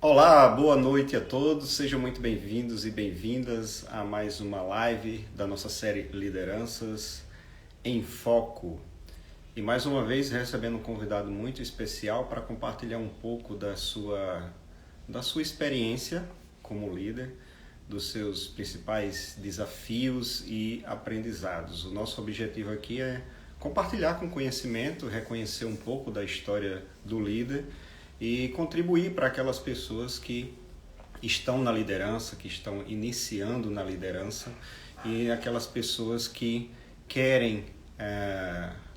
Olá, boa noite a todos. Sejam muito bem-vindos e bem-vindas a mais uma live da nossa série Lideranças em Foco. E mais uma vez recebendo um convidado muito especial para compartilhar um pouco da sua experiência como líder, dos seus principais desafios e aprendizados. O nosso objetivo aqui é compartilhar com conhecimento, reconhecer um pouco da história do líder e contribuir para aquelas pessoas que estão na liderança, que estão iniciando na liderança e aquelas pessoas que querem,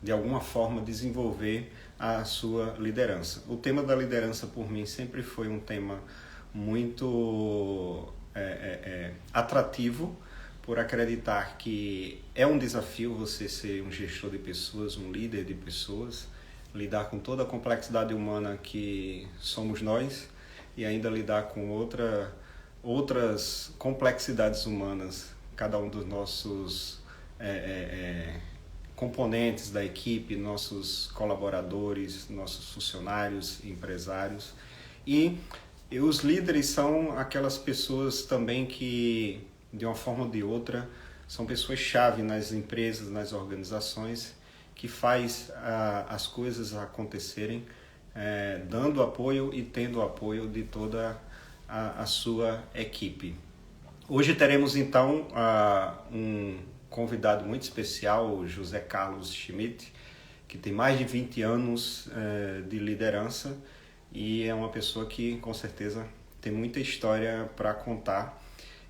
de alguma forma, desenvolver a sua liderança. O tema da liderança, por mim, sempre foi um tema muito atrativo, por acreditar que é um desafio você ser um gestor de pessoas, um líder de pessoas, lidar com toda a complexidade humana que somos nós e ainda lidar com outras complexidades humanas, cada um dos nossos componentes da equipe, nossos colaboradores, nossos funcionários, empresários. E os líderes são aquelas pessoas também que, de uma forma ou de outra, são pessoas-chave nas empresas, nas organizações, que faz as coisas acontecerem, dando apoio e tendo apoio de toda a sua equipe. Hoje teremos então um convidado muito especial, o José Carlos Schmidt, que tem mais de 20 anos de liderança e é uma pessoa que com certeza tem muita história para contar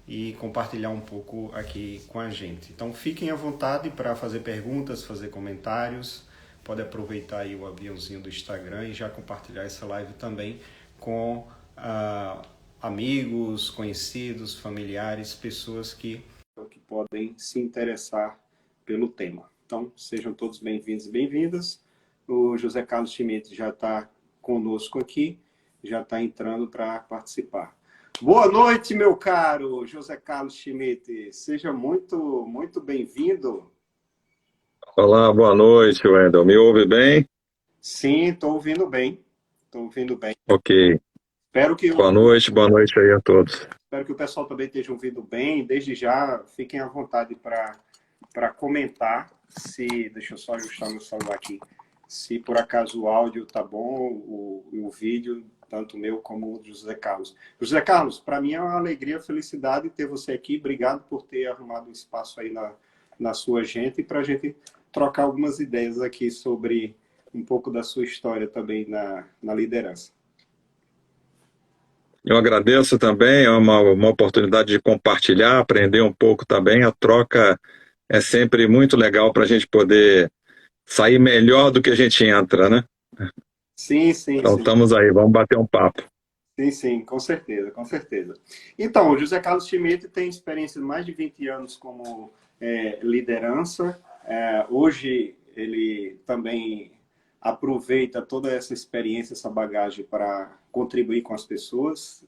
e compartilhar um pouco aqui com a gente. Então fiquem à vontade para fazer perguntas, fazer comentários, pode aproveitar aí o aviãozinho do Instagram e já compartilhar essa live também com amigos, conhecidos, familiares, pessoas que podem se interessar pelo tema. Então sejam todos bem-vindos e bem-vindas. O José Carlos Schmidt já está conosco aqui, já está entrando para participar. Boa noite, meu caro José Carlos Schmidt. Seja muito, muito bem-vindo. Olá, boa noite, Wendel. Me ouve bem? Sim, estou ouvindo bem. Estou ouvindo bem. Ok. Espero que Boa noite aí a todos. espero que o pessoal também esteja ouvindo bem. Desde já, fiquem à vontade para comentar. Deixa eu só ajustar meu celular aqui. Se por acaso o áudio tá bom, o vídeo, tanto meu como o do José Carlos. José Carlos, para mim é uma alegria, felicidade ter você aqui. Obrigado por ter arrumado um espaço aí na sua agenda e para a gente trocar algumas ideias aqui sobre um pouco da sua história também na liderança. Eu agradeço também, é uma oportunidade de compartilhar, aprender um pouco também. A troca é sempre muito legal para a gente poder sair melhor do que a gente entra, né? Sim, sim, Então sim. estamos aí, vamos bater um papo. Sim, sim, com certeza, com certeza. Então, o José Carlos Schmidt tem experiência de mais de 20 anos como liderança. Hoje, ele também aproveita toda essa experiência, essa bagagem para contribuir com as pessoas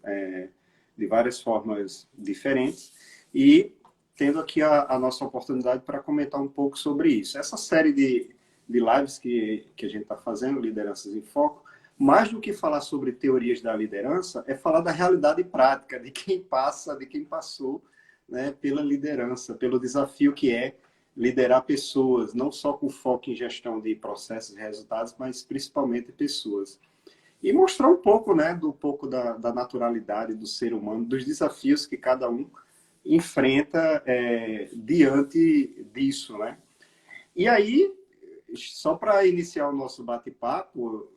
de várias formas diferentes. E tendo aqui a nossa oportunidade para comentar um pouco sobre isso. Essa série de lives que a gente está fazendo, Lideranças em Foco, mais do que falar sobre teorias da liderança, é falar da realidade prática, de quem passa, de quem passou, né, pela liderança, pelo desafio que é liderar pessoas, não só com foco em gestão de processos e resultados, mas principalmente pessoas. E mostrar um pouco, né, da naturalidade do ser humano, dos desafios que cada um enfrenta diante disso, né? E aí, só para iniciar o nosso bate-papo,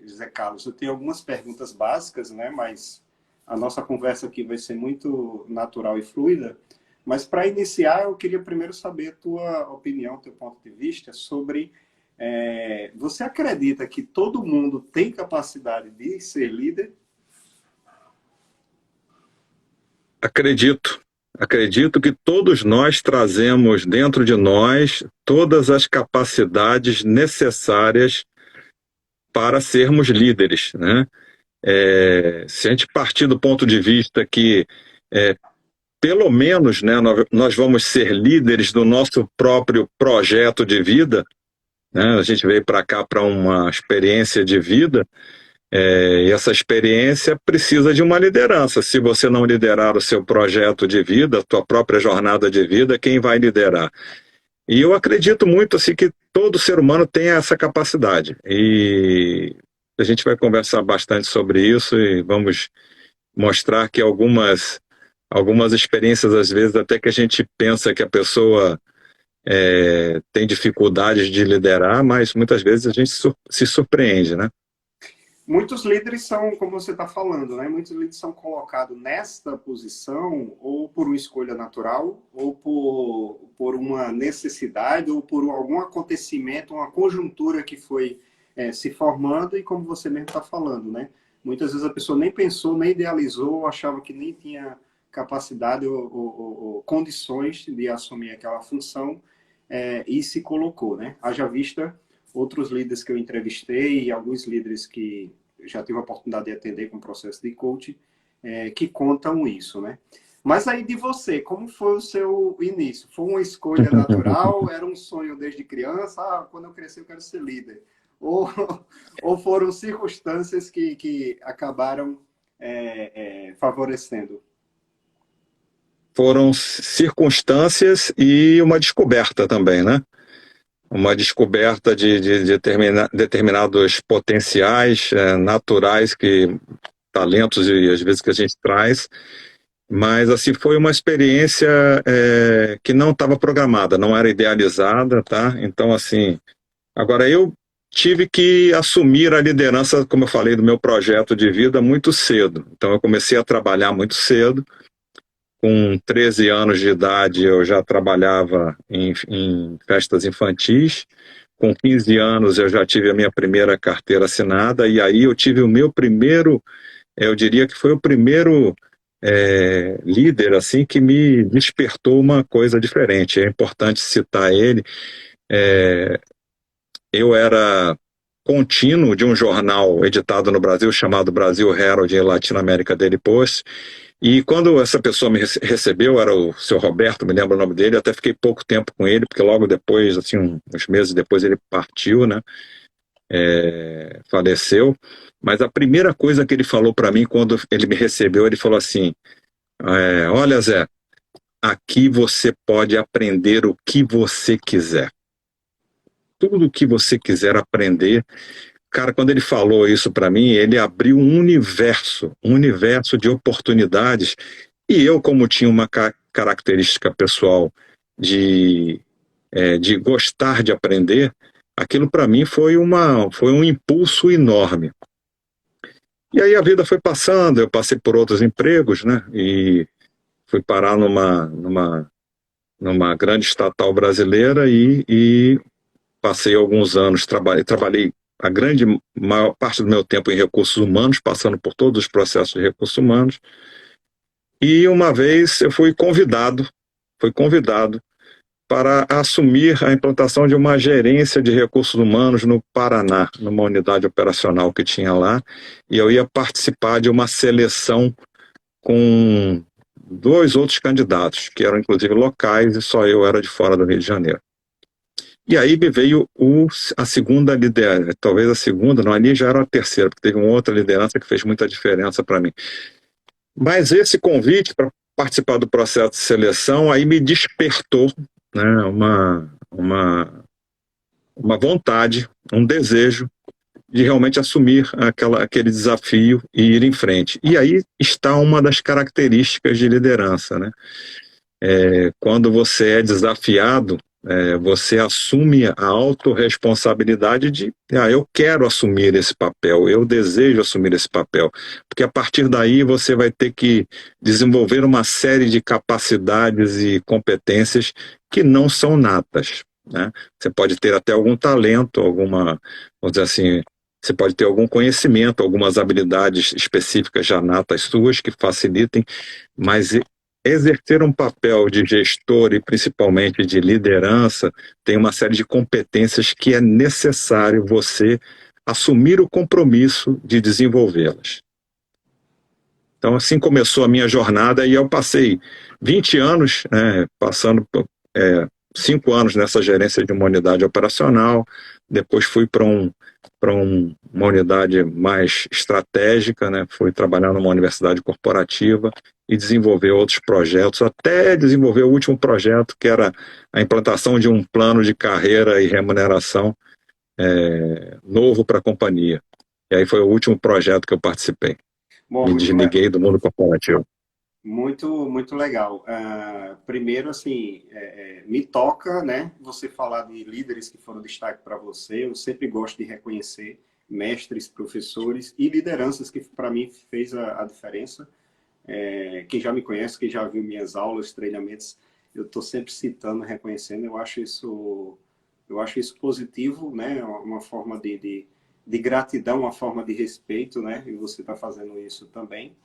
José Carlos, eu tenho algumas perguntas básicas, né? Mas a nossa conversa aqui vai ser muito natural e fluida. Mas para iniciar, eu queria primeiro saber a tua opinião, teu ponto de vista sobre você acredita que todo mundo tem capacidade de ser líder? Acredito que todos nós trazemos dentro de nós todas as capacidades necessárias para sermos líderes, né? Se a gente partir do ponto de vista que, pelo menos, né, nós vamos ser líderes do nosso próprio projeto de vida, né? A gente veio para cá para uma experiência de vida, E essa experiência precisa de uma liderança. Se você não liderar o seu projeto de vida, a tua própria jornada de vida, quem vai liderar? E eu acredito muito assim que todo ser humano tem essa capacidade. E a gente vai conversar bastante sobre isso e vamos mostrar que algumas experiências, às vezes, até que a gente pensa que a pessoa tem dificuldades de liderar, mas muitas vezes a gente se surpreende, né? Muitos líderes são, como você está falando, né? Muitos líderes são colocados nesta posição ou por uma escolha natural, ou por uma necessidade, ou por algum acontecimento, uma conjuntura que foi se formando, e como você mesmo está falando, né? Muitas vezes a pessoa nem pensou, nem idealizou, achava que nem tinha capacidade ou condições de assumir aquela função, e se colocou, né? Haja vista outros líderes que eu entrevistei e alguns líderes que já tive a oportunidade de atender com o processo de coaching, que contam isso, né? Mas aí de você, como foi o seu início? Foi uma escolha natural? Era um sonho desde criança? Ah, quando eu crescer eu quero ser líder. Ou foram circunstâncias que acabaram favorecendo? Foram circunstâncias e uma descoberta também, né? Uma descoberta de determinados potenciais naturais, talentos e às vezes que a gente traz, mas assim foi uma experiência que não estava programada, não era idealizada, tá? Então assim, agora eu tive que assumir a liderança, como eu falei, do meu projeto de vida muito cedo. Então eu comecei a trabalhar muito cedo. Com 13 anos de idade, eu já trabalhava em festas infantis. Com 15 anos, eu já tive a minha primeira carteira assinada. E aí eu tive o meu primeiro, eu diria que foi o primeiro líder assim que me despertou uma coisa diferente. É importante citar ele. Eu era contínuo de um jornal editado no Brasil chamado Brasil Herald e Latin America Daily Post. E quando essa pessoa me recebeu, era o seu Roberto, me lembro o nome dele, até fiquei pouco tempo com ele, porque logo depois, assim, uns meses depois ele partiu, né? Faleceu. Mas a primeira coisa que ele falou para mim quando ele me recebeu, ele falou assim, olha Zé, aqui você pode aprender o que você quiser. Tudo o que você quiser aprender. Cara, quando ele falou isso para mim, ele abriu um universo de oportunidades. E eu, como tinha uma característica pessoal de gostar de aprender, aquilo para mim foi um impulso enorme. E aí a vida foi passando, eu passei por outros empregos, né? E fui parar numa grande estatal brasileira e passei alguns anos, trabalhei a maior parte do meu tempo em recursos humanos, passando por todos os processos de recursos humanos. E uma vez eu fui convidado para assumir a implantação de uma gerência de recursos humanos no Paraná, numa unidade operacional que tinha lá, e eu ia participar de uma seleção com 2 outros candidatos, que eram inclusive locais, e só eu era de fora do Rio de Janeiro. E aí me veio a segunda liderança, talvez a segunda, não, ali já era a terceira, porque teve uma outra liderança que fez muita diferença para mim. Mas esse convite para participar do processo de seleção aí me despertou, né, uma vontade, um desejo de realmente assumir aquele desafio e ir em frente. E aí está uma das características de liderança, né? Quando você é desafiado, você assume a autorresponsabilidade de eu quero assumir esse papel, eu desejo assumir esse papel, porque a partir daí você vai ter que desenvolver uma série de capacidades e competências que não são natas, né? Você pode ter até algum talento, vamos dizer assim, você pode ter algum conhecimento, algumas habilidades específicas já natas suas que facilitem, mas exercer um papel de gestor e principalmente de liderança tem uma série de competências que é necessário você assumir o compromisso de desenvolvê-las. Então assim começou a minha jornada e eu passei 20 anos passando 5 anos nessa gerência de uma unidade operacional, depois fui para uma unidade mais estratégica, né? Fui trabalhar numa universidade corporativa e desenvolver outros projetos, até desenvolver o último projeto, que era a implantação de um plano de carreira e remuneração novo para a companhia. E aí foi o último projeto que eu participei. Bom, Me desliguei do mundo corporativo. muito legal. Primeiro, assim, me toca, né, você falar de líderes que foram destaque para você. Eu sempre gosto de reconhecer mestres, professores e lideranças que, para mim, fez a diferença. Quem já me conhece, quem já viu minhas aulas, treinamentos, eu estou sempre citando, reconhecendo. Eu acho isso positivo, né, uma forma de gratidão, uma forma de respeito, né, e você está fazendo isso também.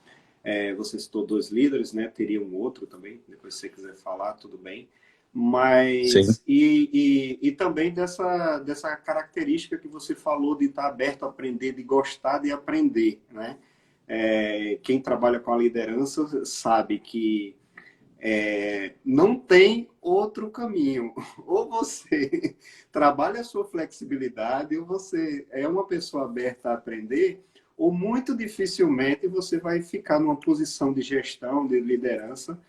Você citou 2 líderes, né? Teria um outro também, depois se você quiser falar, tudo bem. Mas, e também dessa característica que você falou de estar aberto a aprender, de gostar de aprender, né? Quem trabalha com a liderança sabe que não tem outro caminho. Ou você trabalha a sua flexibilidade, ou você é uma pessoa aberta a aprender, ou muito dificilmente você vai ficar numa posição de gestão, de liderança,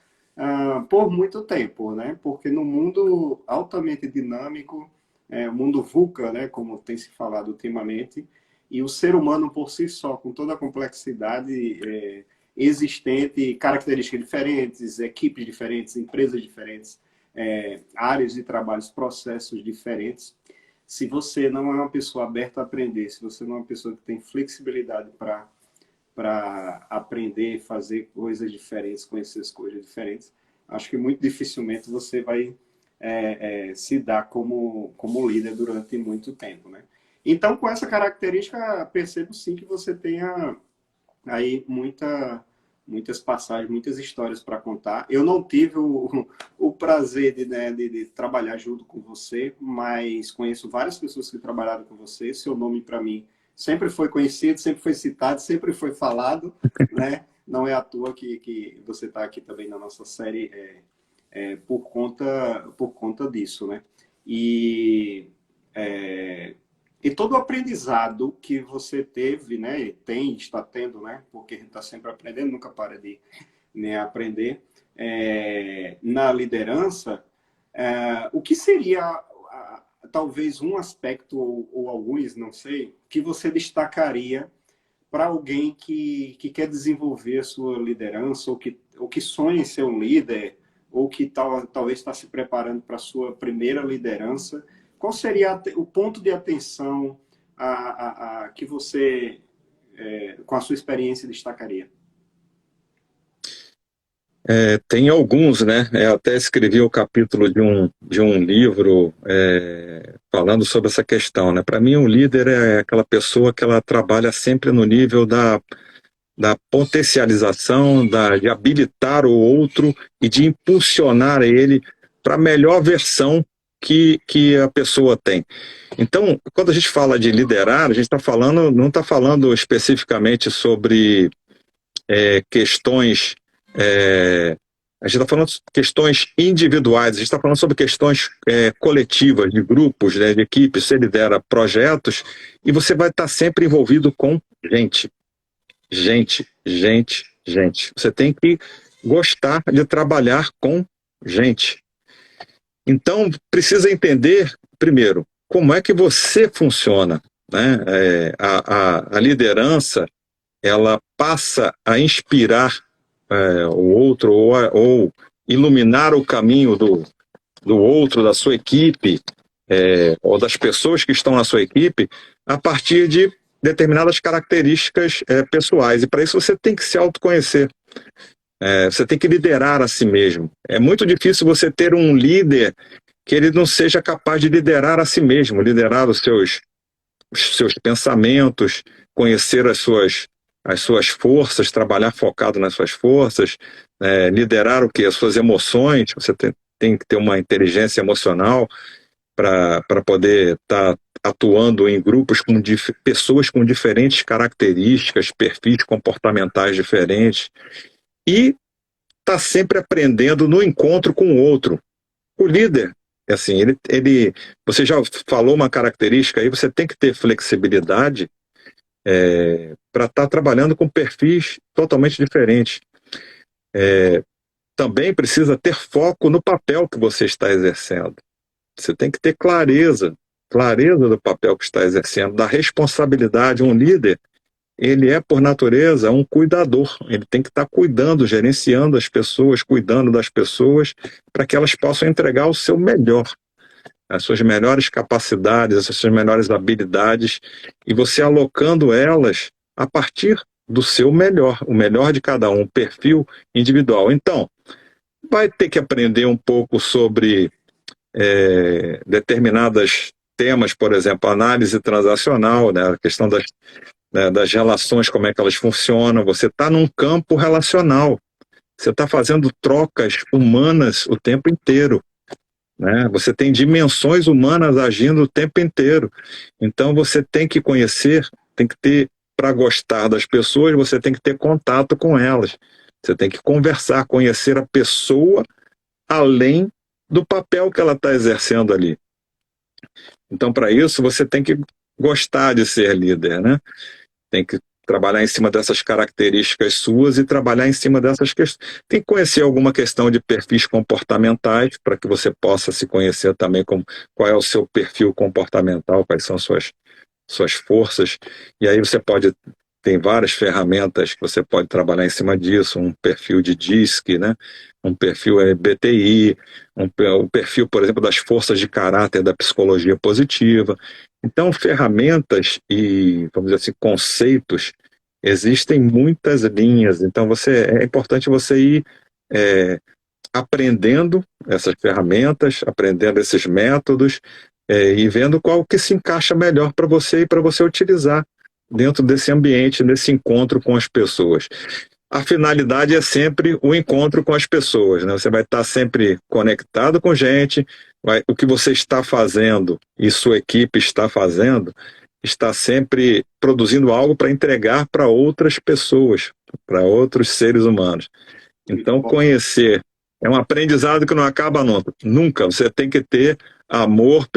por muito tempo, né? Porque no mundo altamente dinâmico, o mundo VUCA, né, como tem se falado ultimamente, e o ser humano por si só, com toda a complexidade existente, características diferentes, equipes diferentes, empresas diferentes, áreas de trabalho, processos diferentes. Se você não é uma pessoa aberta a aprender, se você não é uma pessoa que tem flexibilidade para aprender, fazer coisas diferentes, conhecer as coisas diferentes, acho que muito dificilmente você vai se dar como líder durante muito tempo, né? Então, com essa característica, percebo sim que você tenha aí muitas passagens, muitas histórias para contar. Eu não tive o prazer de trabalhar junto com você, mas conheço várias pessoas que trabalharam com você. Seu nome, para mim, sempre foi conhecido, sempre foi citado, sempre foi falado, né? Não é à toa que você está aqui também na nossa série por conta disso, né? E todo o aprendizado que você teve, né, e tem, está tendo, né, porque a gente está sempre aprendendo, nunca para de aprender, na liderança, o que seria, talvez, um aspecto, ou alguns, não sei, que você destacaria para alguém que quer desenvolver a sua liderança, ou que sonha em ser um líder, ou que talvez está se preparando para a sua primeira liderança? Qual seria o ponto de atenção que você, com a sua experiência, destacaria? Tem alguns, né? Eu até escrevi o capítulo de um livro falando sobre essa questão, né? Para mim, um líder é aquela pessoa que ela trabalha sempre no nível da potencialização, de habilitar o outro e de impulsionar ele para a melhor versão que a pessoa tem. Então, quando a gente fala de liderar, a gente não está falando especificamente sobre questões. A gente está falando de questões individuais, a gente está falando sobre questões coletivas, de grupos, né, de equipes. Você lidera projetos e você vai estar sempre envolvido com gente. Gente. Você tem que gostar de trabalhar com gente. Então, precisa entender, primeiro, como é que você funciona, né? A liderança, ela passa a inspirar o outro, ou iluminar o caminho do outro, da sua equipe, ou das pessoas que estão na sua equipe, a partir de determinadas características pessoais. E para isso você tem que se autoconhecer. Você tem que liderar a si mesmo. É muito difícil você ter um líder que ele não seja capaz de liderar a si mesmo, liderar os seus pensamentos, conhecer as suas forças, trabalhar focado nas suas forças, liderar o quê? As suas emoções. Você tem que ter uma inteligência emocional para poder estar atuando em grupos com pessoas com diferentes características, perfis comportamentais diferentes. E está sempre aprendendo no encontro com o outro. O líder assim, você já falou uma característica aí, você tem que ter flexibilidade para estar trabalhando com perfis totalmente diferentes. Também precisa ter foco no papel que você está exercendo. Você tem que ter clareza do papel que está exercendo, da responsabilidade. Um líder, ele é, por natureza, um cuidador. Ele tem que estar cuidando, gerenciando as pessoas, cuidando das pessoas, para que elas possam entregar o seu melhor, as suas melhores capacidades, as suas melhores habilidades, e você alocando elas a partir do seu melhor, o melhor de cada um, perfil individual. Então, vai ter que aprender um pouco sobre determinados temas, por exemplo, análise transacional, né, a questão das relações, como é que elas funcionam. Você está num campo relacional, você está fazendo trocas humanas o tempo inteiro, né? Você tem dimensões humanas agindo o tempo inteiro. Então você tem que conhecer, tem que ter, para gostar das pessoas, você tem que ter contato com elas. Você tem que conversar, conhecer a pessoa além do papel que ela está exercendo ali. Então, para isso, você tem que gostar de ser líder, né? Tem que trabalhar em cima dessas características suas e trabalhar em cima dessas questões. Tem que conhecer alguma questão de perfis comportamentais para que você possa se conhecer também como qual é o seu perfil comportamental, quais são suas forças. E aí você pode tem várias ferramentas que você pode trabalhar em cima disso, um perfil de DISC, né? Um perfil BTI, um perfil, por exemplo, das forças de caráter da psicologia positiva. Então, ferramentas e, vamos dizer assim, conceitos, existem muitas linhas. Então, é importante você ir aprendendo essas ferramentas, aprendendo esses métodos, e vendo qual que se encaixa melhor para você e para você utilizar dentro desse ambiente, nesse encontro com as pessoas. A finalidade é sempre o encontro com as pessoas, né? Você vai estar sempre conectado com gente, o que você está fazendo e sua equipe está fazendo, está sempre produzindo algo para entregar para outras pessoas, para outros seres humanos. Então, conhecer é um aprendizado que não acaba nunca. Nunca. Você tem que ter amor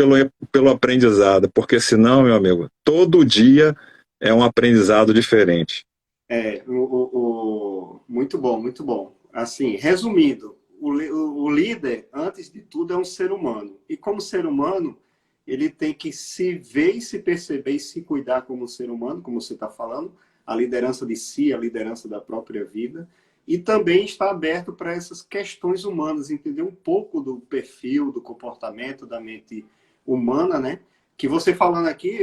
pelo aprendizado, porque senão, meu amigo, todo dia é um aprendizado diferente. Muito bom, muito bom. Assim, resumindo, o líder, antes de tudo, é um ser humano. E como ser humano, ele tem que se ver e se perceber e se cuidar como ser humano, como você está falando, a liderança de si, a liderança da própria vida, e também está aberto para essas questões humanas, entender um pouco do perfil, do comportamento da mente humana, né? Que você falando aqui,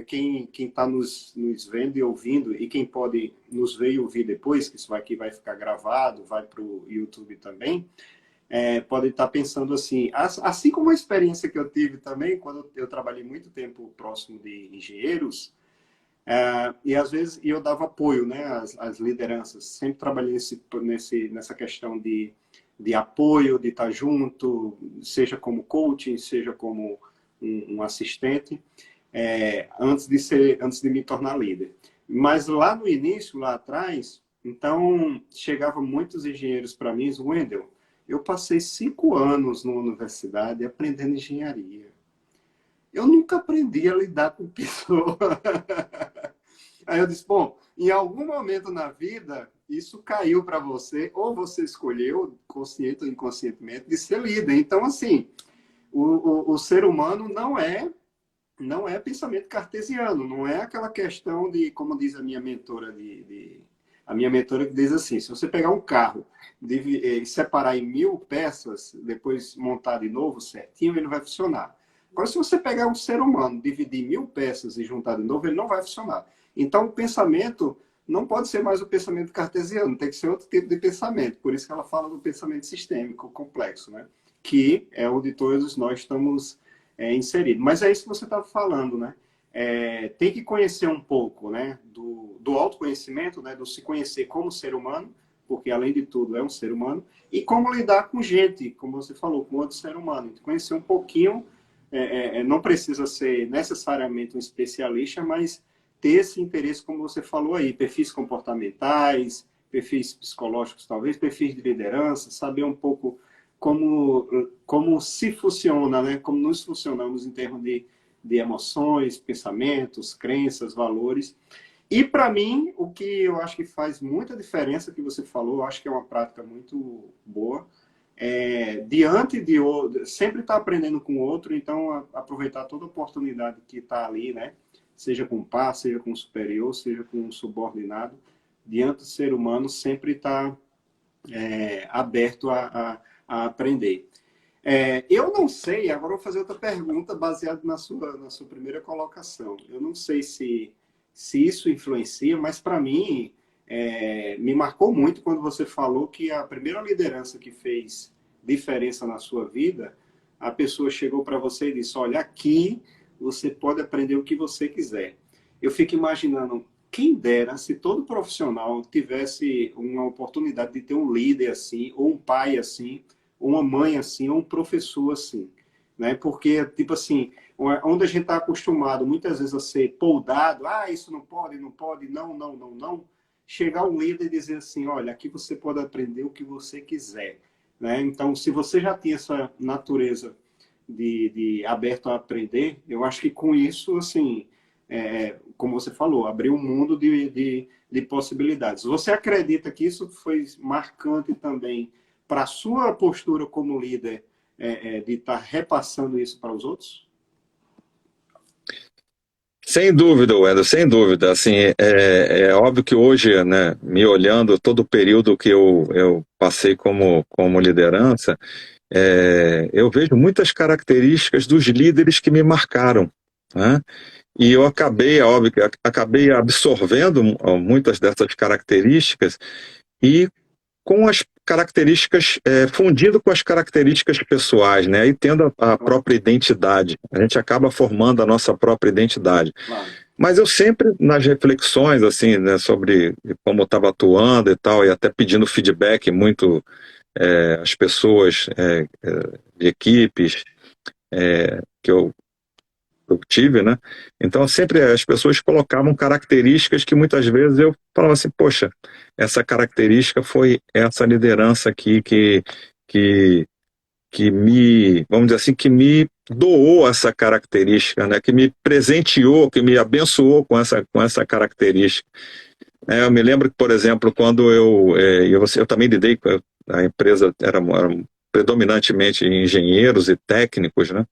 quem está nos vendo e ouvindo, e quem pode nos ver e ouvir depois, que isso aqui vai ficar gravado, vai para o YouTube também, pode estar pensando assim, assim como a experiência que eu tive também, quando eu trabalhei muito tempo próximo de engenheiros, e às vezes eu dava apoio, né, às lideranças. Sempre trabalhei nessa questão de apoio, de estar junto, seja como coaching, seja como um assistente, antes de me tornar líder. Mas lá no início, lá atrás, então chegavam muitos engenheiros para mim, Wendel, eu passei 5 anos na universidade aprendendo engenharia. Eu nunca aprendi a lidar com pessoas. Aí eu disse, bom, em algum momento na vida, isso caiu para você, ou você escolheu, consciente ou inconscientemente, de ser líder. Então, assim, o ser humano não é pensamento cartesiano, não é aquela questão de, como diz a minha mentora, a minha mentora que diz assim, se você pegar um carro e separar em 1000 peças, depois montar de novo certinho, ele vai funcionar. Agora, se você pegar um ser humano, dividir em 1000 peças e juntar de novo, ele não vai funcionar. Então, o pensamento não pode ser mais o pensamento cartesiano, tem que ser outro tipo de pensamento. Por isso que ela fala do pensamento sistêmico complexo, né? Que é onde todos nós estamos inseridos. Mas é isso que você estava falando, né? Tem que conhecer um pouco, né? Do autoconhecimento, né? Do se conhecer como ser humano, porque além de tudo é um ser humano, e como lidar com gente, como você falou, com outro ser humano. Conhecer um pouquinho, não precisa ser necessariamente um especialista, mas ter esse interesse, como você falou aí, perfis comportamentais, perfis psicológicos talvez, perfis de liderança, saber um pouco como se funciona, né? Como nós funcionamos em termos de emoções, pensamentos, crenças, valores. E para mim, o que eu acho que faz muita diferença, que você falou, eu acho que é uma prática muito boa, diante de outro, sempre estar aprendendo com o outro, então aproveitar toda oportunidade que está ali, né? Seja com o par, seja com o superior, seja com o subordinado, diante do ser humano, sempre estar aberto a aprender. Eu não sei, agora eu vou fazer outra pergunta baseada na sua primeira colocação. Eu não sei se isso influencia, mas para mim me marcou muito quando você falou que a primeira liderança que fez diferença na sua vida, a pessoa chegou para você e disse, olha, aqui você pode aprender o que você quiser. Eu fico imaginando, quem dera se todo profissional tivesse uma oportunidade de ter um líder assim, ou um pai assim, ou uma mãe assim, ou um professor assim, né? Porque, tipo assim, onde a gente está acostumado muitas vezes a ser poldado, isso não pode, não pode, não, não, não, não, chegar um líder e dizer assim, olha, aqui você pode aprender o que você quiser, né? Então, se você já tinha essa natureza de aberto a aprender, eu acho que com isso, assim, como você falou, abriu um mundo de possibilidades. Você acredita que isso foi marcante também para a sua postura como líder, de estar repassando isso para os outros? Sem dúvida, Wendel, sem dúvida. Assim, é óbvio que hoje, né, me olhando todo o período que eu passei como liderança, eu vejo muitas características dos líderes que me marcaram, né? E eu acabei, óbvio, acabei absorvendo muitas dessas características e com as características, fundindo com as características pessoais, né? E tendo a própria identidade. A gente acaba formando a nossa própria identidade. Claro. Mas eu sempre, nas reflexões, assim, né, sobre como eu estava atuando e tal, e até pedindo feedback muito às pessoas de equipes que eu tive, né? Então, sempre as pessoas colocavam características que muitas vezes eu falava assim, poxa, essa característica foi essa liderança aqui que me, vamos dizer assim, que me doou essa característica, né? Que me presenteou, que me abençoou com essa característica. Eu me lembro que, por exemplo, quando eu também lidei com a empresa, era predominantemente engenheiros e técnicos, né?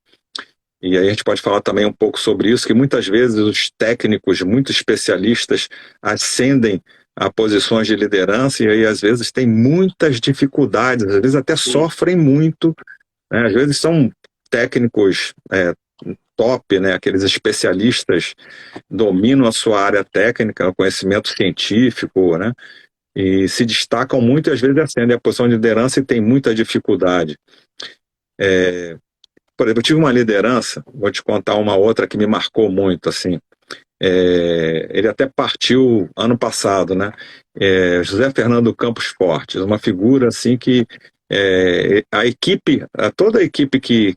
E aí a gente pode falar também um pouco sobre isso, que muitas vezes os técnicos muito especialistas ascendem a posições de liderança e aí às vezes tem muitas dificuldades, às vezes até sofrem muito, né? Às vezes são técnicos top, né? Aqueles especialistas dominam a sua área técnica, o conhecimento científico, né? E se destacam muito e às vezes ascendem a posição de liderança e tem muita dificuldade. Por exemplo, eu tive uma liderança, vou te contar uma outra que me marcou muito, assim. Ele até partiu ano passado, né? José Fernando Campos Fortes, uma figura assim que a equipe, toda a equipe que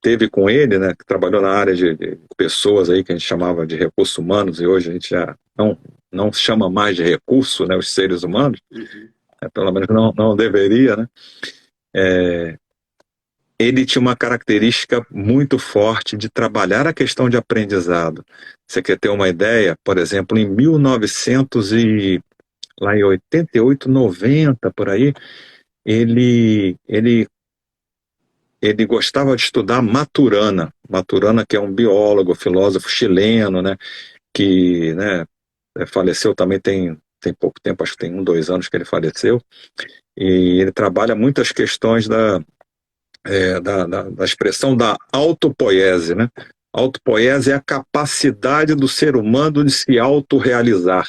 teve com ele, né? Que trabalhou na área de pessoas aí que a gente chamava de recursos humanos e hoje a gente já não chama mais de recurso, né? Os seres humanos, pelo menos não deveria, né? Ele tinha uma característica muito forte de trabalhar a questão de aprendizado. Você quer ter uma ideia? Por exemplo, em 1988, 90, por aí, ele gostava de estudar Maturana. Maturana, que é um biólogo, filósofo chileno, né, que, né, faleceu também tem pouco tempo, acho que tem 2 anos que ele faleceu, e ele trabalha muitas questões da expressão da autopoiese, né? Autopoiese é a capacidade do ser humano de se autorrealizar.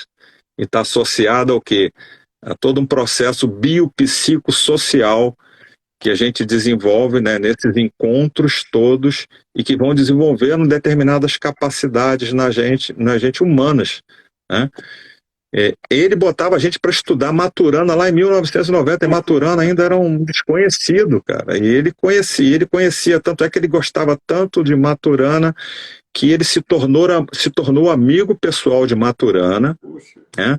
E está associada ao quê? A todo um processo biopsicossocial que a gente desenvolve, né, nesses encontros todos e que vão desenvolvendo determinadas capacidades na gente humanas, né? Ele botava a gente para estudar Maturana lá em 1990, e Maturana ainda era um desconhecido, cara, e ele conhecia, tanto é que ele gostava tanto de Maturana que ele se tornou amigo pessoal de Maturana, né?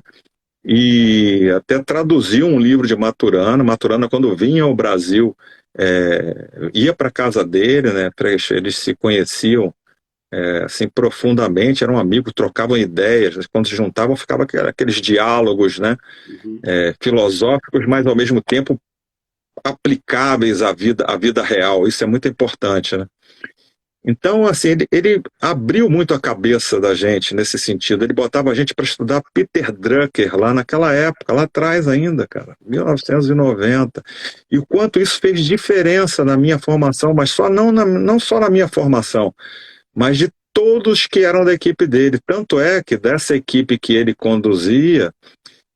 e até traduziu um livro de Maturana. Maturana, quando vinha ao Brasil, ia para a casa dele, né? Eles se conheciam assim profundamente, eram amigos, trocavam ideias. Quando se juntavam, ficavam aqueles diálogos, né? Uhum. Filosóficos, mas ao mesmo tempo aplicáveis à vida real. Isso é muito importante, né? Então, assim, ele abriu muito a cabeça da gente nesse sentido. Ele botava a gente para estudar Peter Drucker lá naquela época, lá atrás ainda, cara, 1990. E o quanto isso fez diferença na minha formação, mas não só na minha formação, mas de todos que eram da equipe dele. Tanto é que dessa equipe que ele conduzia,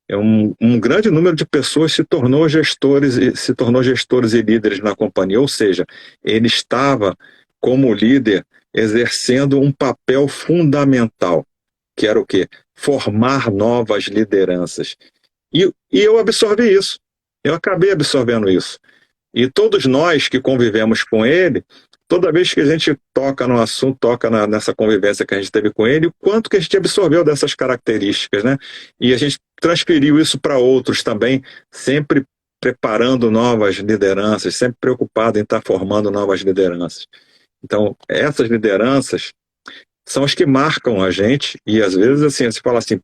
um grande número de pessoas se tornou gestores e líderes na companhia. Ou seja, ele estava como líder exercendo um papel fundamental, que era o quê? Formar novas lideranças. E eu absorvi isso. Eu acabei absorvendo isso. E todos nós que convivemos com ele, toda vez que a gente toca no assunto, nessa convivência que a gente teve com ele, o quanto que a gente absorveu dessas características, né? E a gente transferiu isso para outros também, sempre preparando novas lideranças, sempre preocupado em estar formando novas lideranças. Então, essas lideranças são as que marcam a gente, e às vezes, assim, você fala assim,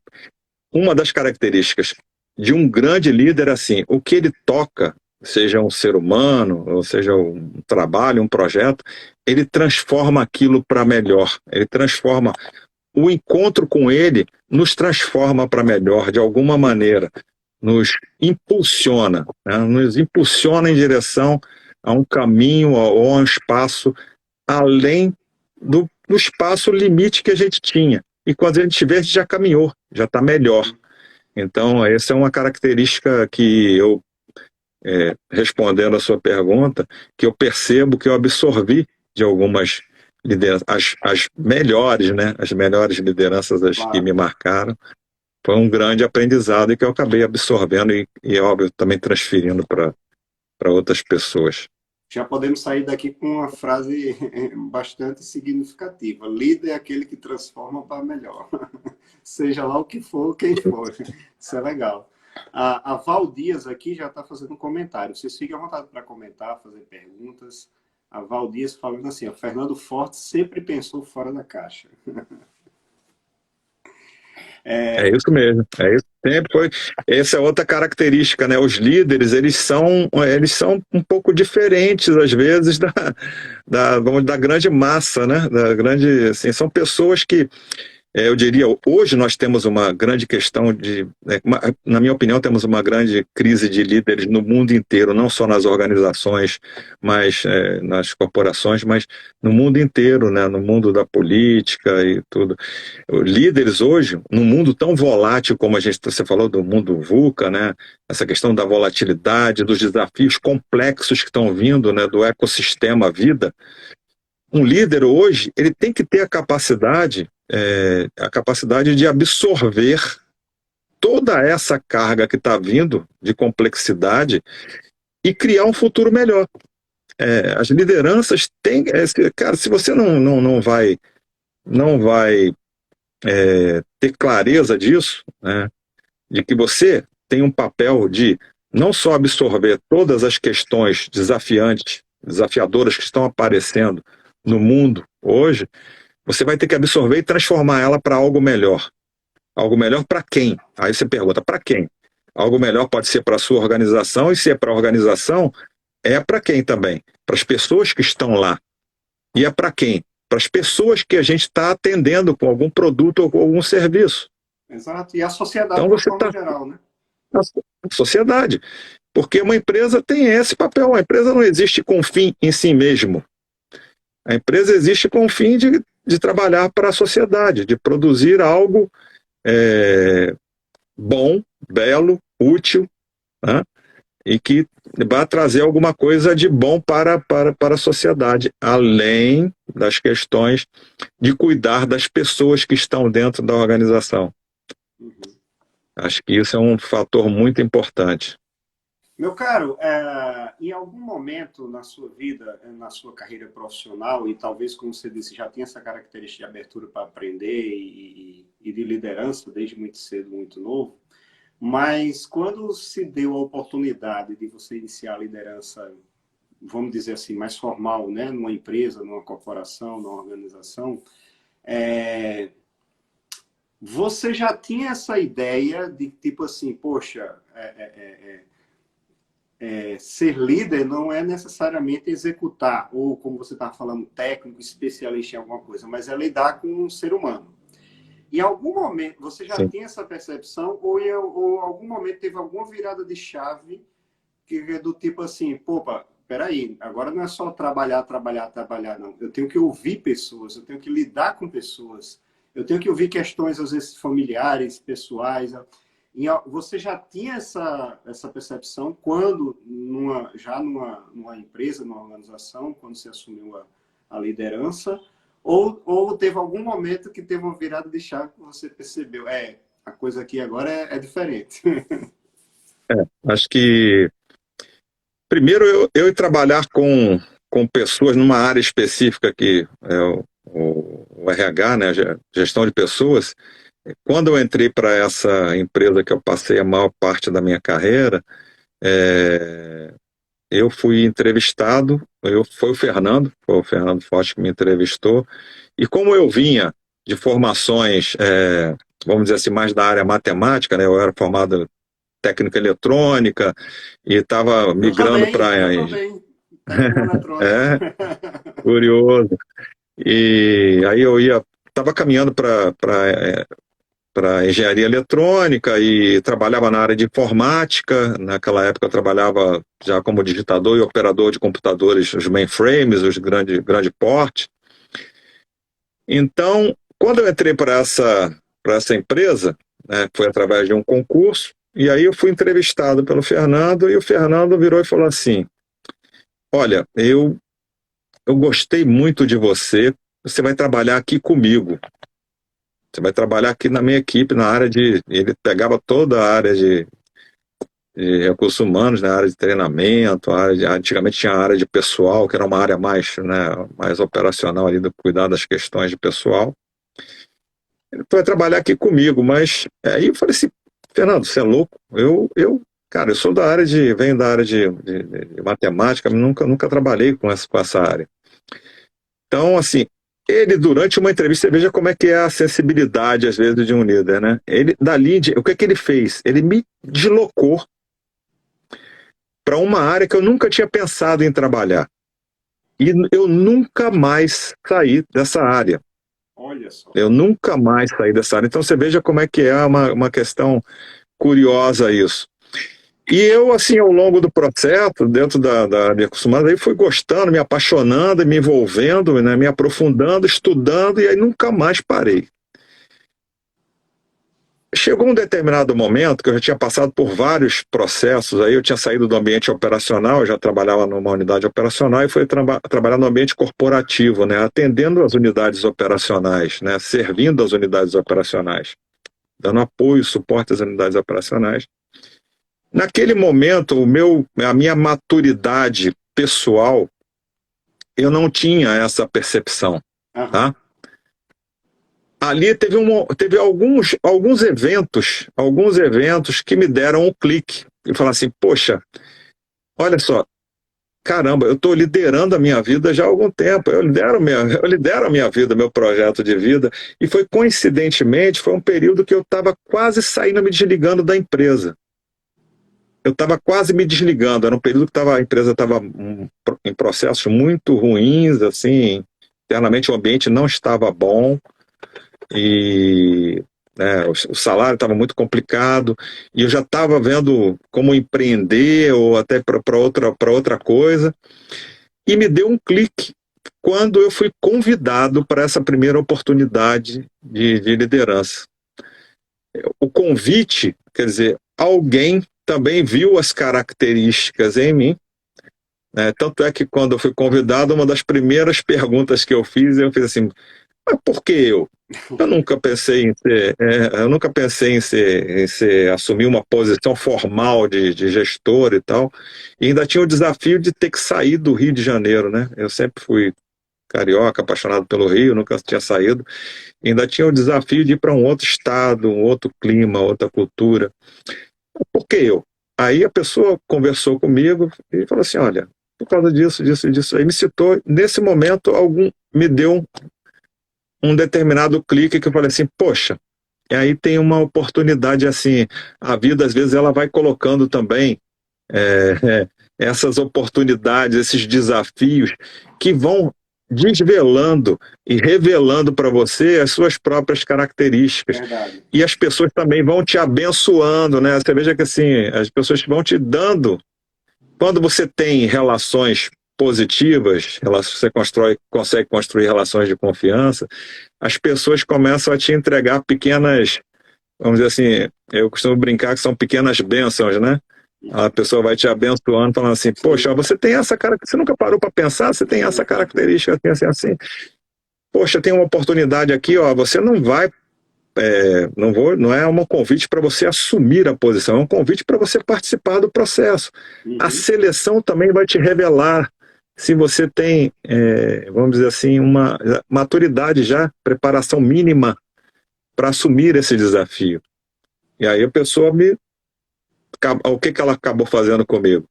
uma das características de um grande líder, assim, o que ele toca, seja um ser humano, ou seja um trabalho, um projeto, ele transforma aquilo para melhor, ele transforma, o encontro com ele nos transforma para melhor, de alguma maneira, nos impulsiona, né? Nos impulsiona em direção a um caminho ou a um espaço além do espaço limite que a gente tinha. E quando a gente vê, a gente já caminhou, já está melhor. Então, essa é uma característica que eu, respondendo a sua pergunta, que eu percebo que eu absorvi de algumas lideranças, as melhores, né? As melhores lideranças, as que me marcaram. Foi um grande aprendizado e que eu acabei absorvendo óbvio, também transferindo para outras pessoas. Já podemos sair daqui com uma frase bastante significativa. Líder é aquele que transforma para melhor. Seja lá o que for, quem for. Isso é legal. A Val Dias aqui já está fazendo um comentário. Vocês fiquem à vontade para comentar, fazer perguntas. A Val Dias falando assim, ó, Fernando Forte sempre pensou fora da caixa. É isso mesmo, é isso. Sempre foi. Essa é outra característica, né? Os líderes, eles são um pouco diferentes, às vezes, da grande massa, né? Da grande, assim, são pessoas que eu diria, hoje nós temos uma grande questão na minha opinião, temos uma grande crise de líderes no mundo inteiro, não só nas organizações, mas nas corporações, mas no mundo inteiro, né, no mundo da política e tudo. Líderes hoje, num mundo tão volátil como você falou do mundo VUCA, né, essa questão da volatilidade, dos desafios complexos que estão vindo, né, do ecossistema vida, um líder hoje, ele tem que ter a capacidade de absorver toda essa carga que está vindo de complexidade e criar um futuro melhor. As lideranças têm... cara, se você não vai ter clareza disso, né, de que você tem um papel de não só absorver todas as questões desafiadoras que estão aparecendo no mundo hoje, você vai ter que absorver e transformar ela para algo melhor. Algo melhor para quem? Aí você pergunta, para quem? Algo melhor pode ser para a sua organização, e se é para a organização, é para quem também? Para as pessoas que estão lá. E é para quem? Para as pessoas que a gente está atendendo com algum produto ou com algum serviço. Exato, e a sociedade então, de uma forma geral, né? A sociedade. Porque uma empresa tem esse papel. A empresa não existe com fim em si mesmo. A empresa existe com o fim de trabalhar para a sociedade, de produzir algo bom, belo, útil, né? E que vai trazer alguma coisa de bom para a sociedade, além das questões de cuidar das pessoas que estão dentro da organização. Uhum. Acho que isso é um fator muito importante. Meu caro, em algum momento na sua vida, na sua carreira profissional, e talvez, como você disse, já tinha essa característica de abertura para aprender e de liderança desde muito cedo, muito novo, Mas quando se deu a oportunidade de você iniciar a liderança, vamos dizer assim, mais formal, né, numa empresa, numa corporação, numa organização, é, você já tinha essa ideia de tipo assim, poxa, ser líder não é necessariamente executar, ou como você estava falando, técnico, especialista em alguma coisa, mas é lidar com um ser humano. Em algum momento, você já Sim. tinha essa percepção, ou em algum momento teve alguma virada de chave que é do tipo assim, pô, peraí, agora não é só trabalhar, trabalhar, trabalhar, não. Eu tenho que ouvir pessoas, eu tenho que lidar com pessoas, eu tenho que ouvir questões, às vezes, familiares, pessoais. Você já tinha essa percepção quando, numa empresa, numa organização, quando você assumiu a liderança, ou teve algum momento que teve uma virada de chave que você percebeu, a coisa aqui agora é diferente. Acho que primeiro eu trabalhar com pessoas numa área específica que é o RH, né, gestão de pessoas. Quando eu entrei para essa empresa que eu passei a maior parte da minha carreira, é, eu fui entrevistado, foi o Fernando Forte que me entrevistou, e como eu vinha de formações, vamos dizer assim, mais da área matemática, né, eu era formado em técnica eletrônica e estava migrando para... Eu também, técnico eletrônico. É, curioso. E aí estava caminhando para engenharia eletrônica e trabalhava na área de informática. Naquela época eu trabalhava já como digitador e operador de computadores, os mainframes, os grande porte. Então, quando eu entrei para essa empresa, né, foi através de um concurso, e aí eu fui entrevistado pelo Fernando, e o Fernando virou e falou assim, olha, eu gostei muito de você, você vai trabalhar aqui comigo. Você vai trabalhar aqui na minha equipe, na área de... Ele pegava toda a área de recursos humanos, na área de treinamento, antigamente tinha a área de pessoal, que era uma área mais, né, mais operacional ali, do cuidar das questões de pessoal. Ele vai trabalhar aqui comigo, mas aí eu falei assim, Fernando, você é louco? Cara, eu sou venho da área de matemática, mas nunca trabalhei com essa área. Então, assim, ele, durante uma entrevista, você veja como é que é a sensibilidade, às vezes, de um líder, né? O que é que ele fez? Ele me deslocou para uma área que eu nunca tinha pensado em trabalhar. E eu nunca mais saí dessa área. Olha só. Eu nunca mais saí dessa área. Então, você veja como é que é uma questão curiosa isso. E eu, assim, ao longo do processo, dentro da minha acostumada, aí fui gostando, me apaixonando, me envolvendo, né, me aprofundando, estudando, e aí nunca mais parei. Chegou um determinado momento que eu já tinha passado por vários processos, aí eu tinha saído do ambiente operacional, eu já trabalhava numa unidade operacional e fui trabalhar no ambiente corporativo, né, atendendo as unidades operacionais, né, servindo as unidades operacionais, dando apoio, suporte às unidades operacionais. Naquele momento, a minha maturidade pessoal, eu não tinha essa percepção, tá? Ali teve alguns eventos que me deram um clique e falaram assim, poxa, olha só, caramba, eu estou liderando a minha vida já há algum tempo, eu lidero a minha vida, meu projeto de vida, e coincidentemente, foi um período que eu estava quase saindo, me desligando da empresa. Eu estava quase me desligando, era um período que a empresa estava em processos muito ruins, assim, internamente o ambiente não estava bom, e né, o salário estava muito complicado, e eu já estava vendo como empreender, ou até para outra coisa, e me deu um clique quando eu fui convidado para essa primeira oportunidade de liderança. O convite, quer dizer, alguém também viu as características em mim, né? Tanto é que quando eu fui convidado, uma das primeiras perguntas que eu fiz assim, mas por que eu? Eu nunca pensei em assumir uma posição formal de gestor e tal, e ainda tinha o desafio de ter que sair do Rio de Janeiro, né? Eu sempre fui carioca, apaixonado pelo Rio, nunca tinha saído. Ainda tinha o desafio de ir para um outro estado, um outro clima, outra cultura. Por que eu? Aí a pessoa conversou comigo e falou assim, olha, por causa disso, disso, disso. Aí me citou, nesse momento, me deu um determinado clique que eu falei assim, poxa, e aí tem uma oportunidade assim, a vida às vezes ela vai colocando também essas oportunidades, esses desafios que vão desvelando e revelando para você as suas próprias características. Verdade. E as pessoas também vão te abençoando, né? Você veja que assim, as pessoas vão te dando. Quando você tem relações positivas, você consegue construir relações de confiança, as pessoas começam a te entregar pequenas, vamos dizer assim, eu costumo brincar que são pequenas bênçãos, né? A pessoa vai te abençoando, falando assim, poxa, você tem essa cara, você nunca parou para pensar, você tem essa característica, assim, assim, assim. Poxa, tem uma oportunidade aqui, ó, você não vai, não é um convite para você assumir a posição, é um convite para você participar do processo. A seleção também vai te revelar se você tem, vamos dizer assim, uma maturidade já, preparação mínima para assumir esse desafio. E aí a pessoa o que ela acabou fazendo comigo?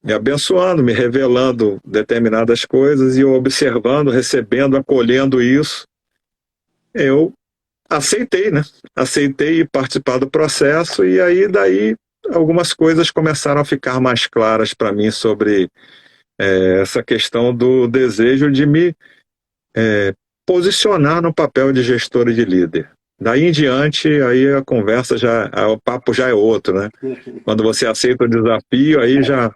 Me abençoando, me revelando determinadas coisas e eu observando, recebendo, acolhendo isso. Eu aceitei, né? Aceitei participar do processo e aí daí algumas coisas começaram a ficar mais claras para mim sobre essa questão do desejo de me posicionar no papel de gestor e de líder. Daí em diante, aí a conversa o papo já é outro, né? Quando você aceita o desafio, aí já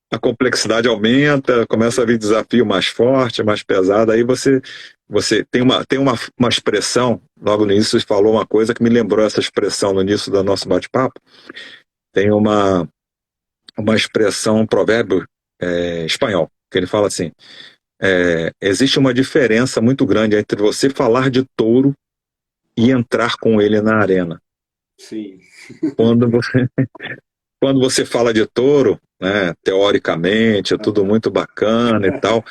a complexidade aumenta, começa a vir desafio mais forte, mais pesado, aí você tem uma expressão, logo no início você falou uma coisa que me lembrou essa expressão no início do nosso bate-papo, tem uma expressão, um provérbio espanhol, que ele fala assim, existe uma diferença muito grande entre você falar de touro e entrar com ele na arena. Sim. Quando você fala de touro, né, teoricamente é tudo muito bacana e tal,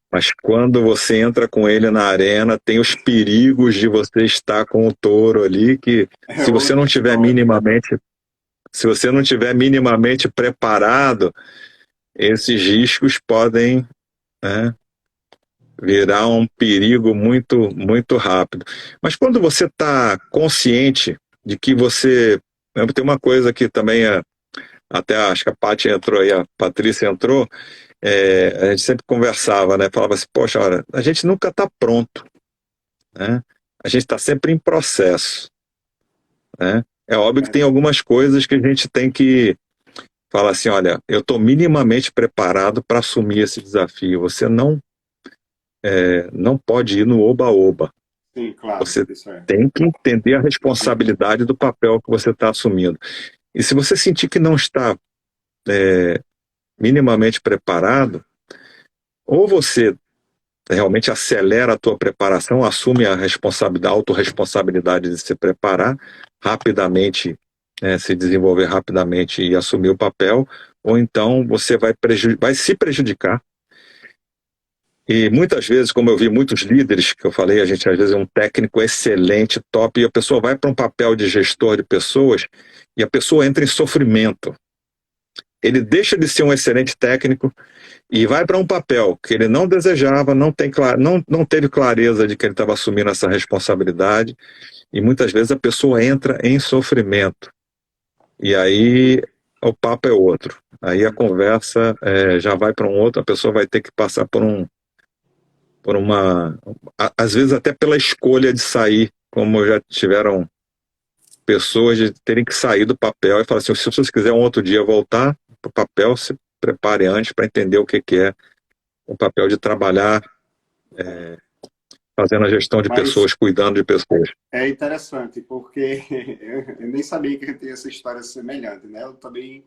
mas quando você entra com ele na arena, tem os perigos de você estar com o touro ali, que se você não tiver minimamente preparado, esses riscos podem, né, virar um perigo muito, muito rápido. Mas quando você está consciente de que você... Tem uma coisa que também até acho que a Paty entrou aí, a Patrícia entrou, a gente sempre conversava, né? Falava assim, poxa, olha, a gente nunca está pronto, né? A gente está sempre em processo, né? É óbvio que tem algumas coisas que a gente tem que falar assim, olha, eu estou minimamente preparado para assumir esse desafio. Você não pode ir no oba-oba. Sim, claro. Você tem que entender a responsabilidade do papel que você está assumindo. E se você sentir que não está minimamente preparado, ou você realmente acelera a tua preparação, assume a autorresponsabilidade de se preparar rapidamente, se desenvolver rapidamente e assumir o papel, ou então você vai se prejudicar. E muitas vezes, como eu vi muitos líderes, que eu falei, a gente às vezes é um técnico excelente, top, e a pessoa vai para um papel de gestor de pessoas e a pessoa entra em sofrimento. Ele deixa de ser um excelente técnico e vai para um papel que ele não desejava, não teve clareza de que ele estava assumindo essa responsabilidade, e muitas vezes a pessoa entra em sofrimento. E aí o papo é outro. Aí a conversa já vai para um outro, a pessoa vai ter que passar às vezes até pela escolha de sair, como já tiveram pessoas de terem que sair do papel e falar assim, se você quiser um outro dia voltar para o papel, se prepare antes para entender o que é o papel de trabalhar fazendo a gestão de pessoas, cuidando de pessoas. É interessante, porque eu nem sabia que tinha essa história semelhante, né? Eu também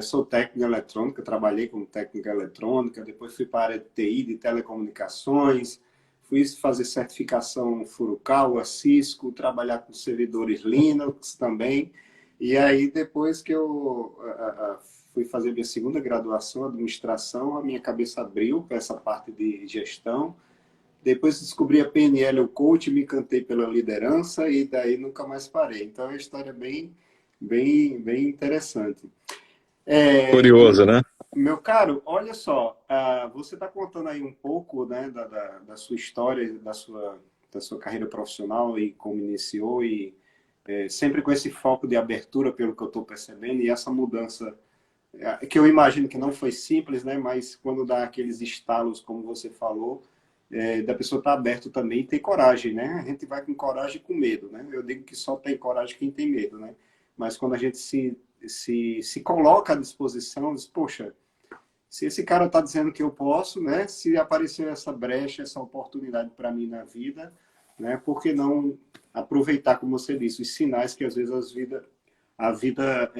sou técnico em eletrônica, trabalhei como técnico em eletrônica, depois fui para a área de TI, de telecomunicações, fui fazer certificação Furukawa, Cisco, trabalhar com servidores Linux também, e aí depois que eu fui fazer minha segunda graduação, administração, a minha cabeça abriu para essa parte de gestão. Depois descobri a PNL, o coach, me encantei pela liderança e daí nunca mais parei. Então é uma história bem interessante. Curioso, né? Meu caro, olha só, você está contando aí um pouco, né, da sua história, da sua carreira profissional e como iniciou e sempre com esse foco de abertura, pelo que eu estou percebendo, e essa mudança, que eu imagino que não foi simples, né, mas quando dá aqueles estalos, como você falou, da pessoa estar aberto também e ter coragem, né? A gente vai com coragem e com medo, né? Eu digo que só tem coragem quem tem medo, né? Mas quando a gente se coloca à disposição, diz, poxa, se esse cara está dizendo que eu posso, né? Se apareceu essa brecha, essa oportunidade para mim na vida, né? Por que não aproveitar, como você disse, os sinais que às vezes a vida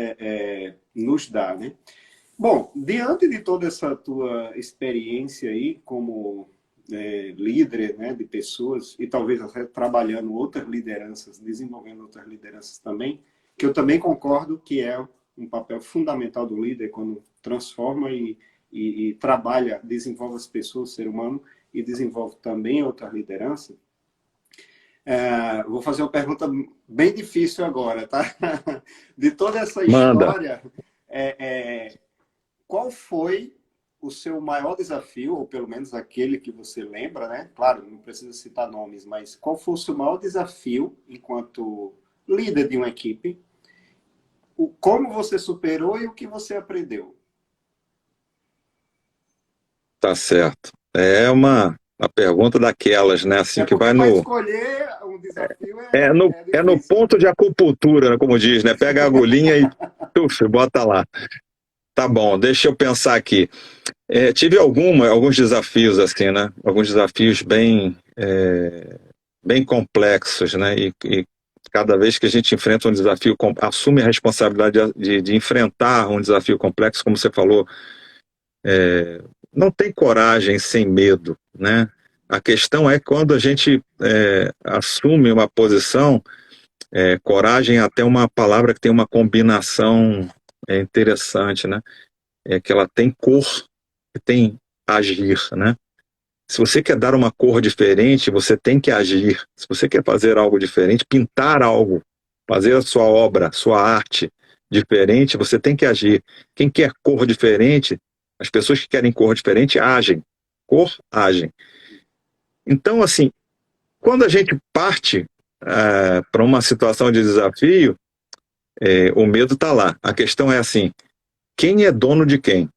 nos dá, né? Bom, diante de toda essa tua experiência aí como líder, né, de pessoas e talvez até trabalhando outras lideranças, desenvolvendo outras lideranças também, que eu também concordo que é um papel fundamental do líder quando transforma e trabalha, desenvolve as pessoas, o ser humano, e desenvolve também outra liderança. Vou fazer uma pergunta bem difícil agora, tá? De toda essa Manda. história, qual foi o seu maior desafio, ou pelo menos aquele que você lembra, né? Claro, não precisa citar nomes, mas qual foi o seu maior desafio enquanto líder de uma equipe? Como você superou e o que você aprendeu? Tá certo. É uma pergunta daquelas, né? Assim, que vai para no. escolher um desafio É no difícil. ponto de acupuntura, como diz, né? Pega a agulhinha e bota lá. Tá bom, deixa eu pensar aqui. Tive alguns desafios, assim, né? Alguns desafios bem complexos, né? E cada vez que a gente enfrenta um desafio, assume a responsabilidade de enfrentar um desafio complexo, como você falou, não tem coragem sem medo, né? A questão é quando a gente assume uma posição, coragem é até uma palavra que tem uma combinação interessante, né? Que ela tem cor e tem agir, né? Se você quer dar uma cor diferente, você tem que agir. Se você quer fazer algo diferente, pintar algo, fazer a sua obra, sua arte diferente, você tem que agir. Quem quer cor diferente, as pessoas que querem cor diferente agem. Cor, agem. Então, assim, quando a gente parte para uma situação de desafio, o medo está lá. A questão é assim, quem é dono de quem?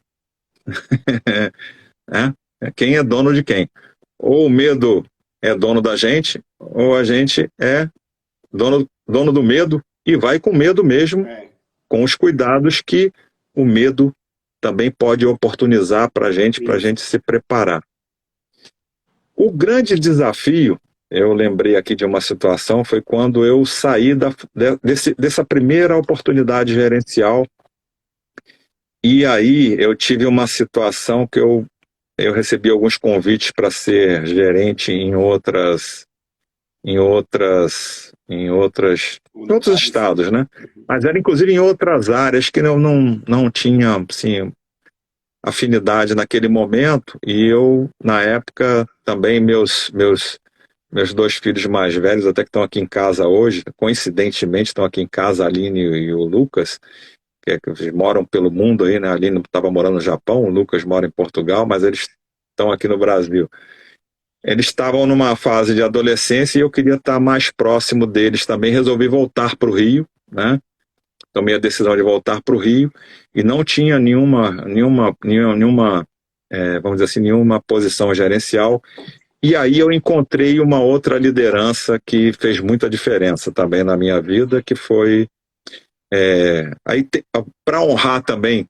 Quem é dono de quem? Ou o medo é dono da gente, ou a gente é dono do medo e vai com medo mesmo, com os cuidados que o medo também pode oportunizar para a gente se preparar. O grande desafio, eu lembrei aqui de uma situação, foi quando eu saí dessa primeira oportunidade gerencial, e aí eu tive uma situação que eu recebi alguns convites para ser gerente em outros estados, né? Mas era inclusive em outras áreas que eu não tinha, assim, afinidade naquele momento, e eu, na época, também meus dois filhos mais velhos, até que estão aqui em casa hoje, coincidentemente estão aqui em casa, a Aline e o Lucas, que moram pelo mundo aí, né? A Aline estava morando no Japão, o Lucas mora em Portugal, mas eles estão aqui no Brasil. Eles estavam numa fase de adolescência e eu queria estar mais próximo deles também. Resolvi voltar para o Rio, né? Tomei a decisão de voltar para o Rio e não tinha nenhuma vamos dizer assim, nenhuma posição gerencial. E aí eu encontrei uma outra liderança que fez muita diferença também na minha vida, que foi para honrar também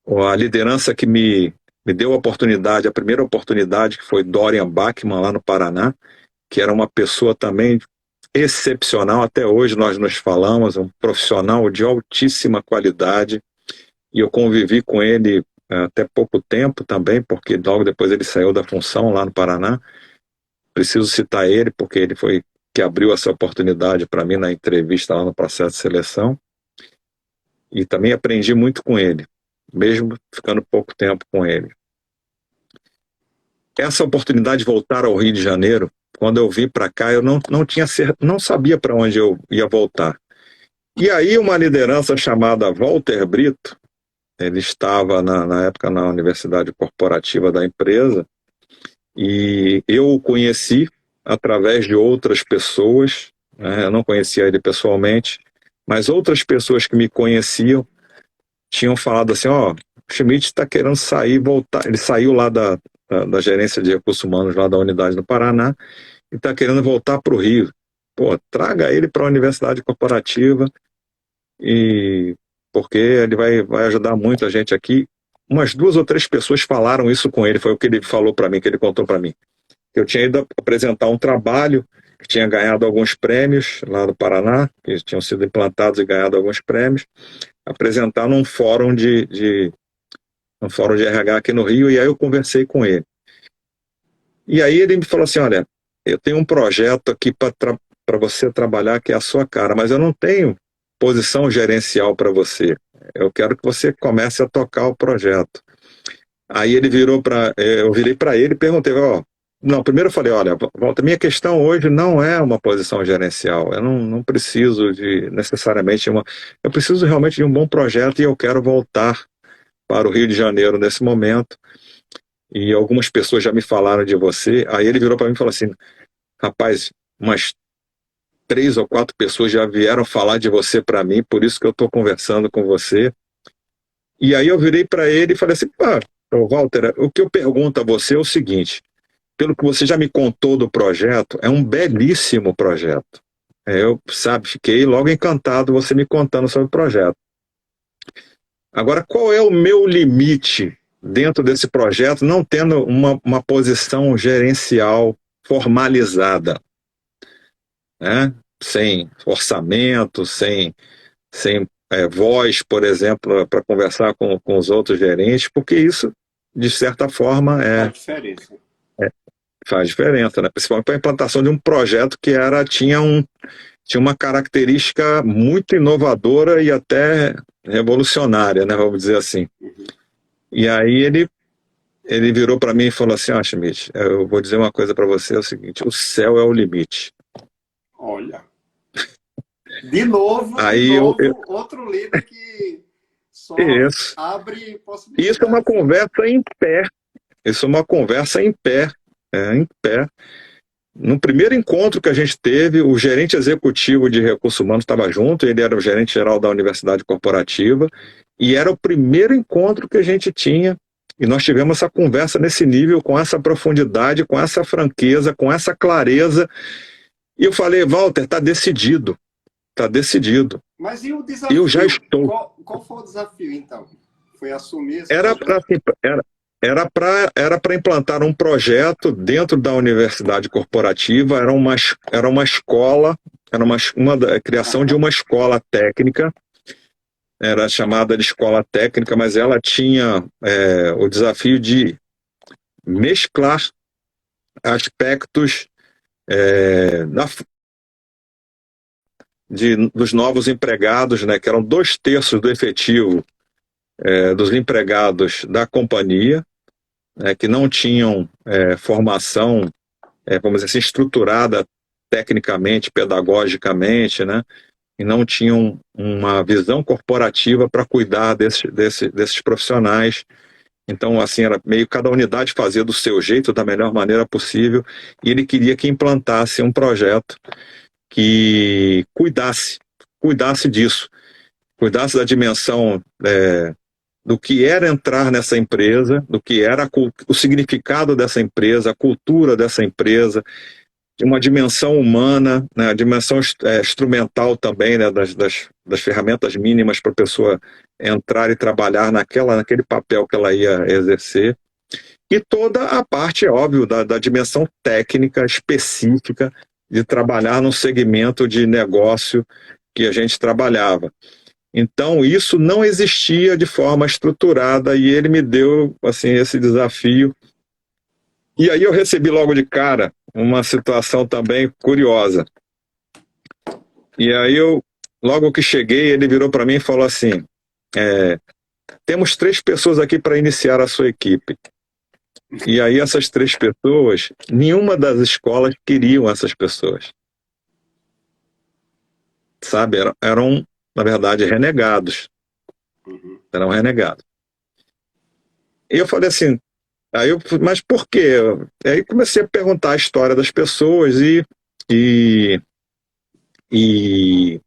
a liderança que me deu a oportunidade, a primeira oportunidade, que foi Dorian Bachmann, lá no Paraná, que era uma pessoa também excepcional. Até hoje nós nos falamos, um profissional de altíssima qualidade, e eu convivi com ele até pouco tempo também, porque logo depois ele saiu da função lá no Paraná. Preciso citar ele, porque ele foi que abriu essa oportunidade para mim na entrevista lá no processo de seleção, e também aprendi muito com ele. mesmo ficando pouco tempo com ele. Essa oportunidade de voltar ao Rio de Janeiro, quando eu vim para cá, eu não sabia para onde eu ia voltar. E aí uma liderança chamada Walter Brito, ele estava na época na Universidade Corporativa da empresa, e eu o conheci através de outras pessoas, né? Eu não conhecia ele pessoalmente, mas outras pessoas que me conheciam tinham falado assim, ó, o Schmidt está querendo sair, voltar, ele saiu lá da gerência de recursos humanos lá da unidade do Paraná e está querendo voltar para o Rio. Pô, traga ele para a Universidade Corporativa, e porque ele vai ajudar muito a gente aqui. Umas 2 ou 3 pessoas falaram isso com ele, foi o que ele falou para mim, que ele contou para mim. Eu tinha ido apresentar um trabalho que tinha ganhado alguns prêmios lá do Paraná, que tinham sido implantados e ganhado alguns prêmios, apresentar num fórum um fórum de RH aqui no Rio, e aí eu conversei com ele. E aí ele me falou assim, olha, eu tenho um projeto aqui para você trabalhar que é a sua cara, mas eu não tenho posição gerencial para você. Eu quero que você comece a tocar o projeto. Aí ele eu virei para ele e perguntei, ó, não, primeiro eu falei, olha, Walter, minha questão hoje não é uma posição gerencial, eu não preciso de necessariamente eu preciso realmente de um bom projeto e eu quero voltar para o Rio de Janeiro nesse momento, e algumas pessoas já me falaram de você. Aí ele virou para mim e falou assim, rapaz, umas 3 ou 4 pessoas já vieram falar de você para mim, por isso que eu estou conversando com você. E aí eu virei para ele e falei assim, Walter, o que eu pergunto a você é o seguinte, pelo que você já me contou do projeto, é um belíssimo projeto. Eu, fiquei logo encantado você me contando sobre o projeto. Agora, qual é o meu limite dentro desse projeto, não tendo uma posição gerencial formalizada, né? Sem orçamento, sem voz, por exemplo, para conversar com os outros gerentes, porque isso, de certa forma, faz diferença, né? Principalmente para a implantação de um projeto que tinha uma característica muito inovadora e até revolucionária, né? Vamos dizer assim. E aí ele virou para mim e falou assim, Schmidt, eu vou dizer uma coisa para você, é o seguinte, o céu é o limite. Olha, de novo, outro líder que só abre possibilidades. Isso é uma conversa em pé. Isso é uma conversa em pé. No primeiro encontro que a gente teve, o gerente executivo de recursos humanos estava junto, ele era o gerente geral da Universidade Corporativa, e era o primeiro encontro que a gente tinha, e nós tivemos essa conversa nesse nível, com essa profundidade, com essa franqueza, com essa clareza. E eu falei, Walter, está decidido. Está decidido. Mas e o desafio? Eu já estou. Qual foi o desafio, então? Foi assumir esse Era para implantar um projeto dentro da Universidade Corporativa, era uma escola, era a criação de uma escola técnica, era chamada de escola técnica, mas ela tinha o desafio de mesclar aspectos dos novos empregados, né, que eram 2/3 do efetivo dos empregados da companhia, que não tinham formação, vamos dizer assim, estruturada tecnicamente, pedagogicamente, né, e não tinham uma visão corporativa para cuidar desses profissionais. Então, assim, era meio cada unidade fazia do seu jeito, da melhor maneira possível, e ele queria que implantasse um projeto que cuidasse disso, cuidasse da dimensão do que era entrar nessa empresa, do que era o significado dessa empresa, a cultura dessa empresa, uma dimensão humana, né, a dimensão instrumental também, né, das ferramentas mínimas para a pessoa entrar e trabalhar naquele papel que ela ia exercer, e toda a parte, óbvio, da dimensão técnica específica de trabalhar no segmento de negócio que a gente trabalhava. Então, isso não existia de forma estruturada, e ele me deu assim, esse desafio. E aí eu recebi logo de cara uma situação também curiosa. E aí logo que cheguei, ele virou para mim e falou assim, temos 3 pessoas aqui para iniciar a sua equipe. E aí essas 3 pessoas, nenhuma das escolas queriam essas pessoas. Sabe, eram na verdade, renegados. Eram renegados. E eu falei assim, mas por quê? Aí comecei a perguntar a história das pessoas e o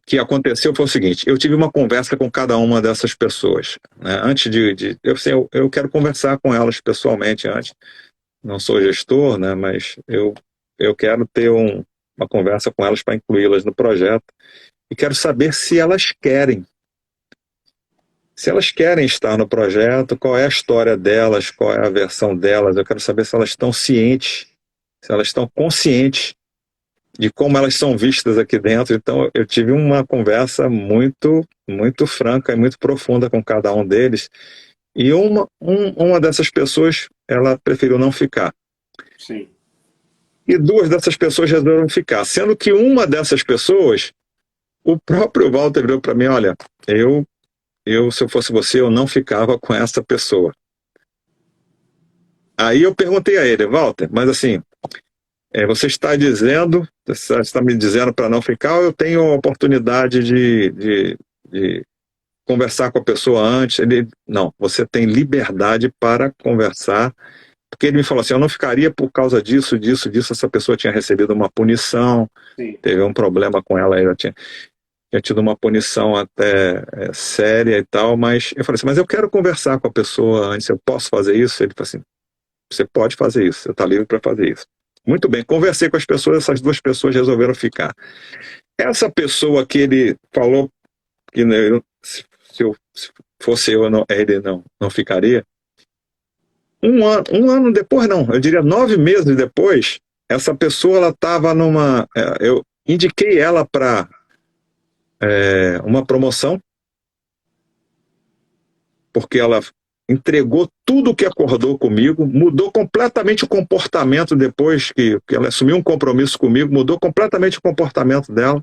que aconteceu foi o seguinte, eu tive uma conversa com cada uma dessas pessoas, né? Antes eu quero conversar com elas pessoalmente antes, não sou gestor, né? Mas eu quero ter uma conversa com elas para incluí-las no projeto e quero saber se elas querem. Se elas querem estar no projeto, qual é a história delas, qual é a versão delas, eu quero saber se elas estão cientes, se elas estão conscientes de como elas são vistas aqui dentro. Então, eu tive uma conversa muito, muito franca e muito profunda com cada um deles. E uma dessas pessoas, ela preferiu não ficar. Sim. E 2 dessas pessoas resolveram ficar. Sendo que uma dessas pessoas, o próprio Walter virou para mim, olha, se eu fosse você, eu não ficava com essa pessoa. Aí eu perguntei a ele, Walter, mas assim, você está me dizendo para não ficar, ou eu tenho a oportunidade de conversar com a pessoa antes? Ele, não, você tem liberdade para conversar, porque ele me falou assim, eu não ficaria por causa disso, essa pessoa tinha recebido uma punição, Sim. Teve um problema com ela, ela tinha tido uma punição até séria e tal, mas eu falei assim, mas eu quero conversar com a pessoa antes, eu posso fazer isso? Ele falou assim, você pode fazer isso, você está livre para fazer isso. Muito bem, conversei com as pessoas, essas 2 pessoas resolveram ficar. Essa pessoa que ele falou que se fosse eu, ele não ficaria, um ano depois, não, eu diria 9 meses depois, essa pessoa ela estava eu indiquei ela para uma promoção, porque ela entregou tudo o que acordou comigo, mudou completamente o comportamento depois que ela assumiu um compromisso comigo, mudou completamente o comportamento dela,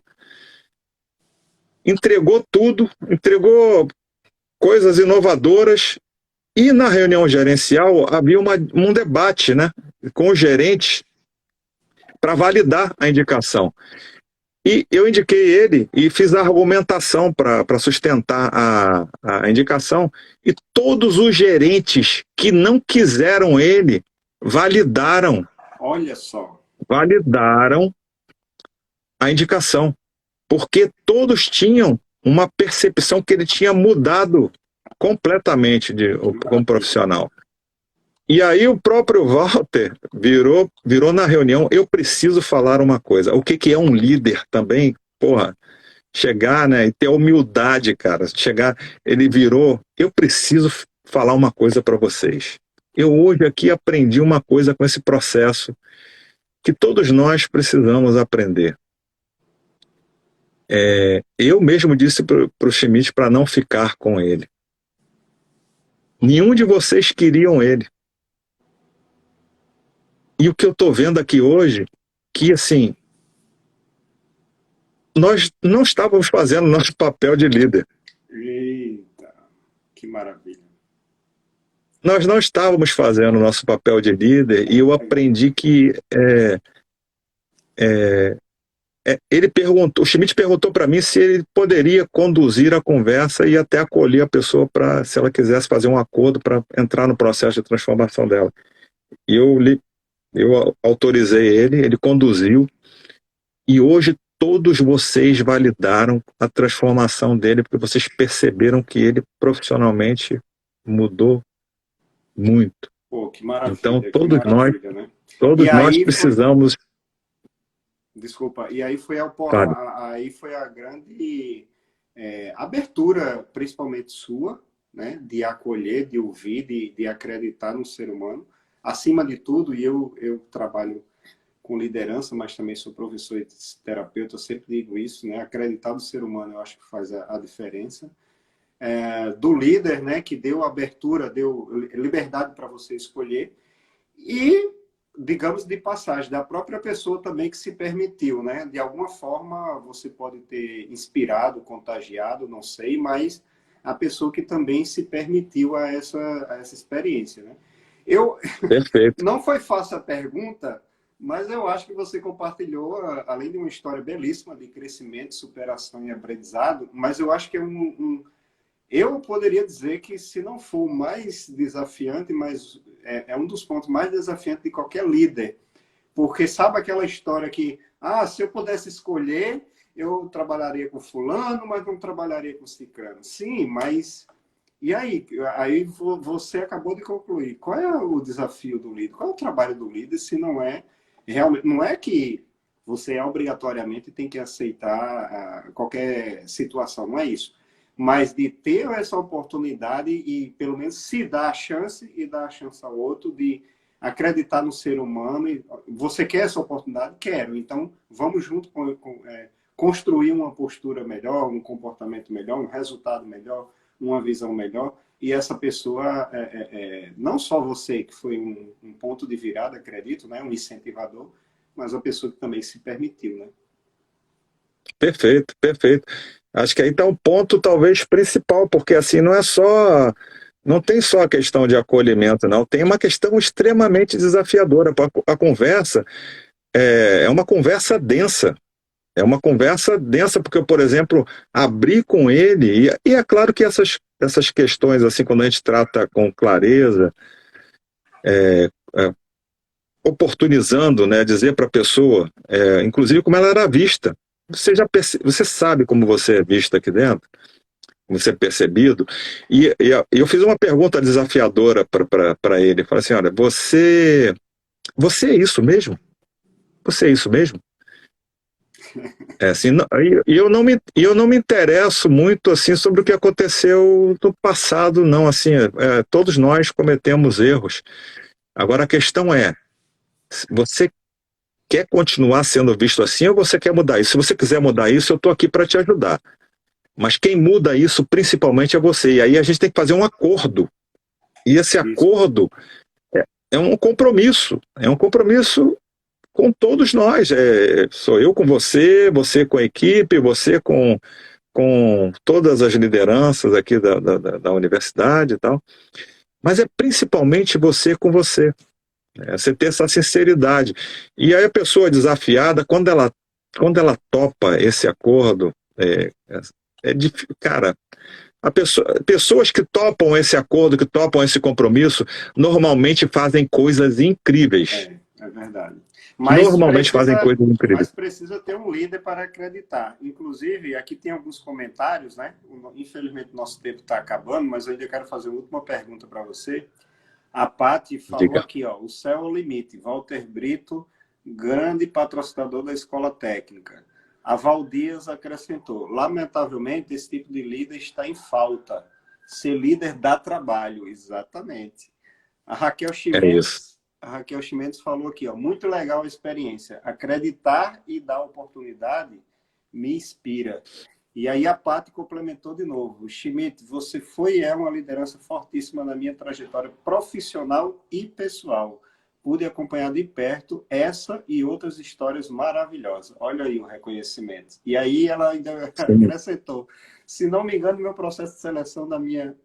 entregou tudo, entregou coisas inovadoras, e na reunião gerencial havia um debate, né, com os gerentes para validar a indicação. E eu indiquei ele e fiz a argumentação para sustentar a indicação, e todos os gerentes que não quiseram ele validaram. Olha só. Validaram a indicação, porque todos tinham uma percepção que ele tinha mudado completamente como profissional. E aí o próprio Walter virou na reunião, eu preciso falar uma coisa. O que é um líder também? Porra, chegar, né, e ter humildade, cara. Ele virou, eu preciso falar uma coisa para vocês. Eu hoje aqui aprendi uma coisa com esse processo que todos nós precisamos aprender. Eu mesmo disse para o Schmidt para não ficar com ele. Nenhum de vocês queriam ele. E o que eu estou vendo aqui hoje, que assim, nós não estávamos fazendo nosso papel de líder. Eita, que maravilha. Nós não estávamos fazendo nosso papel de líder, e eu aprendi que o Schmidt perguntou para mim se ele poderia conduzir a conversa e até acolher a pessoa se ela quisesse fazer um acordo para entrar no processo de transformação dela. E eu autorizei ele conduziu, e hoje todos vocês validaram a transformação dele, porque vocês perceberam que ele profissionalmente mudou muito. Pô, que maravilha. Então todos nós precisamos... Desculpa, e aí foi Claro. aí foi a grande abertura, principalmente sua, né, de acolher, de ouvir, de acreditar no ser humano. Acima de tudo, e eu trabalho com liderança, mas também sou professor e terapeuta, eu sempre digo isso, né, acreditar no ser humano eu acho que faz a diferença. Do líder, né, que deu abertura, deu liberdade para você escolher, e digamos, de passagem, da própria pessoa também que se permitiu, né? De alguma forma, você pode ter inspirado, contagiado, não sei, mas a pessoa que também se permitiu a essa experiência, né? Eu, Perfeito. não foi fácil a pergunta, mas eu acho que você compartilhou, além de uma história belíssima de crescimento, superação e aprendizado, mas eu acho que eu poderia dizer que, se não for o mais desafiante, mas é um dos pontos mais desafiantes de qualquer líder. Porque sabe aquela história que, se eu pudesse escolher, eu trabalharia com fulano, mas não trabalharia com ciclano. Sim, mas e aí? Aí você acabou de concluir. Qual é o desafio do líder? Qual é o trabalho do líder se não é realmente, não é que você obrigatoriamente tem que aceitar qualquer situação, não é isso. Mas de ter essa oportunidade e pelo menos se dar a chance e dar a chance ao outro de acreditar no ser humano. E você quer essa oportunidade? Quero. Então, vamos junto construir uma postura melhor, um comportamento melhor, um resultado melhor, uma visão melhor. E essa pessoa, não só você, que foi um ponto de virada, acredito, né? Um incentivador, mas a pessoa que também se permitiu, né? Perfeito, perfeito. Acho que aí está um ponto talvez principal, porque assim não tem só a questão de acolhimento, não, tem uma questão extremamente desafiadora. A conversa é uma conversa densa. É uma conversa densa, porque eu, por exemplo, abri com ele, e é claro que essas questões, assim, quando a gente trata com clareza, oportunizando, né, dizer para a pessoa, inclusive como ela era vista. Você sabe como você é visto aqui dentro, como você é percebido. E eu fiz uma pergunta desafiadora para ele. Falei assim, olha, você é isso mesmo? Você é isso mesmo? Assim, eu não me interesso muito assim sobre o que aconteceu no passado, não. Assim, todos nós cometemos erros. Agora a questão é, você quer continuar sendo visto assim ou você quer mudar isso? Se você quiser mudar isso, eu estou aqui para te ajudar. Mas quem muda isso principalmente é você. E aí a gente tem que fazer um acordo. E esse acordo é um compromisso. É um compromisso com todos nós. Sou eu com você, você com a equipe, você com todas as lideranças aqui da universidade e tal. Mas é principalmente você com você. Você ter essa sinceridade. E aí a pessoa desafiada, quando ela topa esse acordo, difícil. Cara, pessoas que topam esse acordo, que topam esse compromisso, normalmente fazem coisas incríveis. É verdade. Normalmente fazem coisas incríveis. Mas precisa ter um líder para acreditar. Inclusive, aqui tem alguns comentários, né? Infelizmente, nosso tempo está acabando, mas eu ainda quero fazer uma última pergunta para você. A Paty falou aqui, ó, o céu é o limite. Walter Brito, grande patrocinador da Escola Técnica. A Valdias acrescentou, lamentavelmente, esse tipo de líder está em falta. Ser líder dá trabalho, exatamente. A Raquel Chimenez falou aqui, ó, muito legal a experiência. Acreditar e dar oportunidade me inspira. E aí a Paty complementou de novo. Schmidt, você foi e é uma liderança fortíssima na minha trajetória profissional e pessoal. Pude acompanhar de perto essa e outras histórias maravilhosas. Olha aí o reconhecimento. E aí ela ainda acrescentou. Se não me engano, meu processo de seleção da minha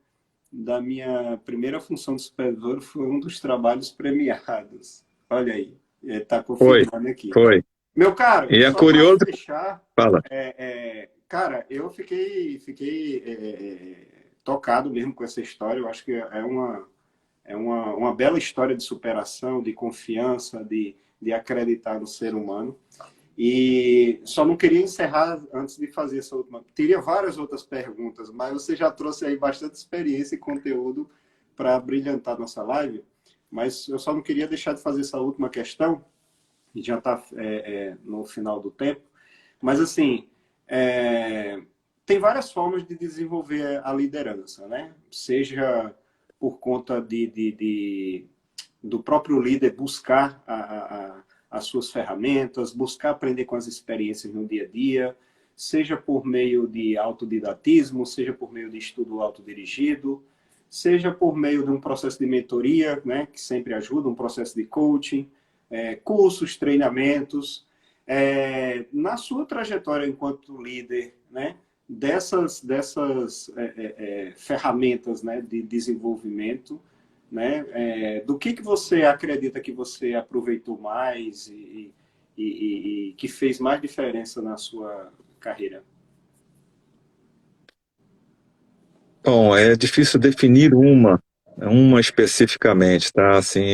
primeira função de supervisor foi um dos trabalhos premiados. Olha aí. Está confirmando aqui. Foi. Meu caro, e é curioso. Fechar, Fala. Cara, eu fiquei tocado mesmo com essa história. Eu acho que é uma bela história de superação, de confiança, de acreditar no ser humano. E só não queria encerrar antes de fazer essa última. Teria várias outras perguntas, mas você já trouxe aí bastante experiência e conteúdo para brilhantar nossa live. Mas eu só não queria deixar de fazer essa última questão. A gente já está no final do tempo. Mas, assim, tem várias formas de desenvolver a liderança, né? Seja por conta do próprio líder buscar as suas ferramentas, buscar aprender com as experiências no dia a dia, seja por meio de autodidatismo, seja por meio de estudo autodirigido, seja por meio de um processo de mentoria, né, que sempre ajuda, um processo de coaching, cursos, treinamentos. Na sua trajetória enquanto líder, né, dessas ferramentas, né, de desenvolvimento, né, do que você acredita que você aproveitou mais e que fez mais diferença na sua carreira? Bom, é difícil definir uma especificamente, tá? Assim,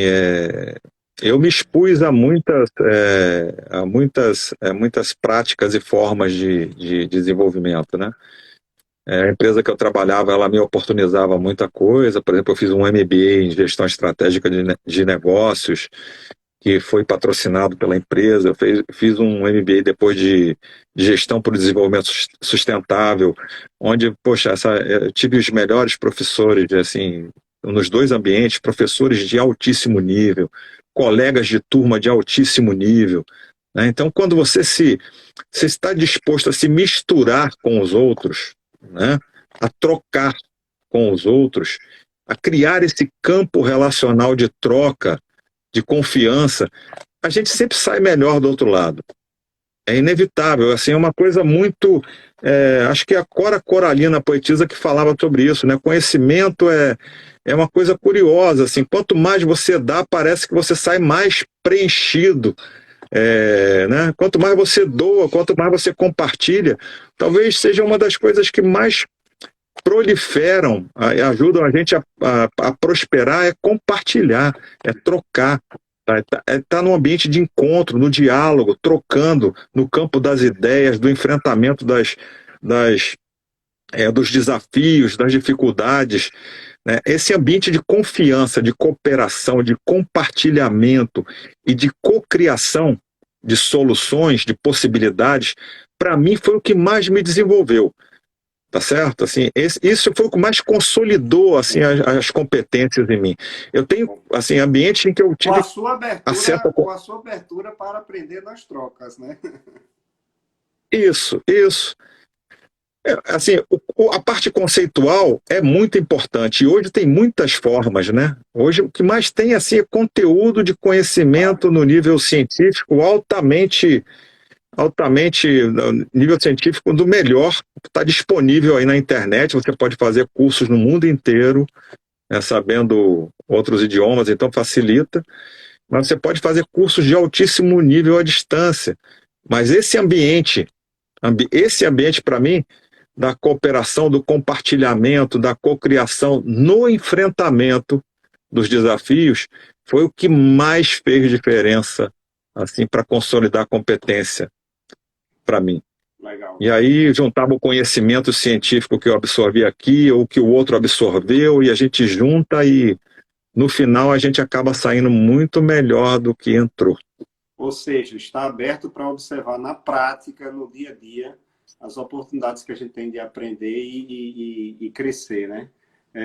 eu me expus a muitas práticas e formas de desenvolvimento, né? A empresa que eu trabalhava, ela me oportunizava muita coisa. Por exemplo, eu fiz um MBA em gestão estratégica de negócios, que foi patrocinado pela empresa. Eu fiz um MBA depois de gestão por desenvolvimento sustentável, onde, poxa, eu tive os melhores professores, assim, nos dois ambientes, professores de altíssimo nível, colegas de turma de altíssimo nível, né? Então, quando você está disposto a se misturar com os outros, né, a trocar com os outros, a criar esse campo relacional de troca, de confiança, a gente sempre sai melhor do outro lado. É inevitável, assim, é uma coisa muito... acho que é a Cora Coralina, a poetisa, que falava sobre isso, né? Conhecimento é uma coisa curiosa, assim, quanto mais você dá, parece que você sai mais preenchido, né? Quanto mais você doa, quanto mais você compartilha, talvez seja uma das coisas que mais proliferam, ajudam a gente a prosperar, é compartilhar, é trocar. Tá num ambiente de encontro, no diálogo, trocando no campo das ideias, do enfrentamento dos desafios, das dificuldades, né? Esse ambiente de confiança, de cooperação, de compartilhamento e de cocriação de soluções, de possibilidades, para mim foi o que mais me desenvolveu. Tá certo? Assim, isso foi o que mais consolidou, assim, as competências em mim. Eu tenho, assim, ambientes em que eu tive acesso com a sua abertura para aprender nas trocas, né? Isso. Assim, a parte conceitual é muito importante. E hoje tem muitas formas, né? Hoje o que mais tem, assim, é conteúdo de conhecimento no nível científico altamente nível científico do melhor, que está disponível aí na internet. Você pode fazer cursos no mundo inteiro, né, sabendo outros idiomas, então facilita. Mas você pode fazer cursos de altíssimo nível à distância. Mas esse ambiente para mim, da cooperação, do compartilhamento, da cocriação, no enfrentamento dos desafios, foi o que mais fez diferença, assim, para consolidar a competência para mim. Legal. E aí juntava o conhecimento científico que eu absorvi aqui, ou que o outro absorveu, e a gente junta e no final a gente acaba saindo muito melhor do que entrou. Ou seja, está aberto para observar na prática, no dia a dia, as oportunidades que a gente tem de aprender e crescer, né?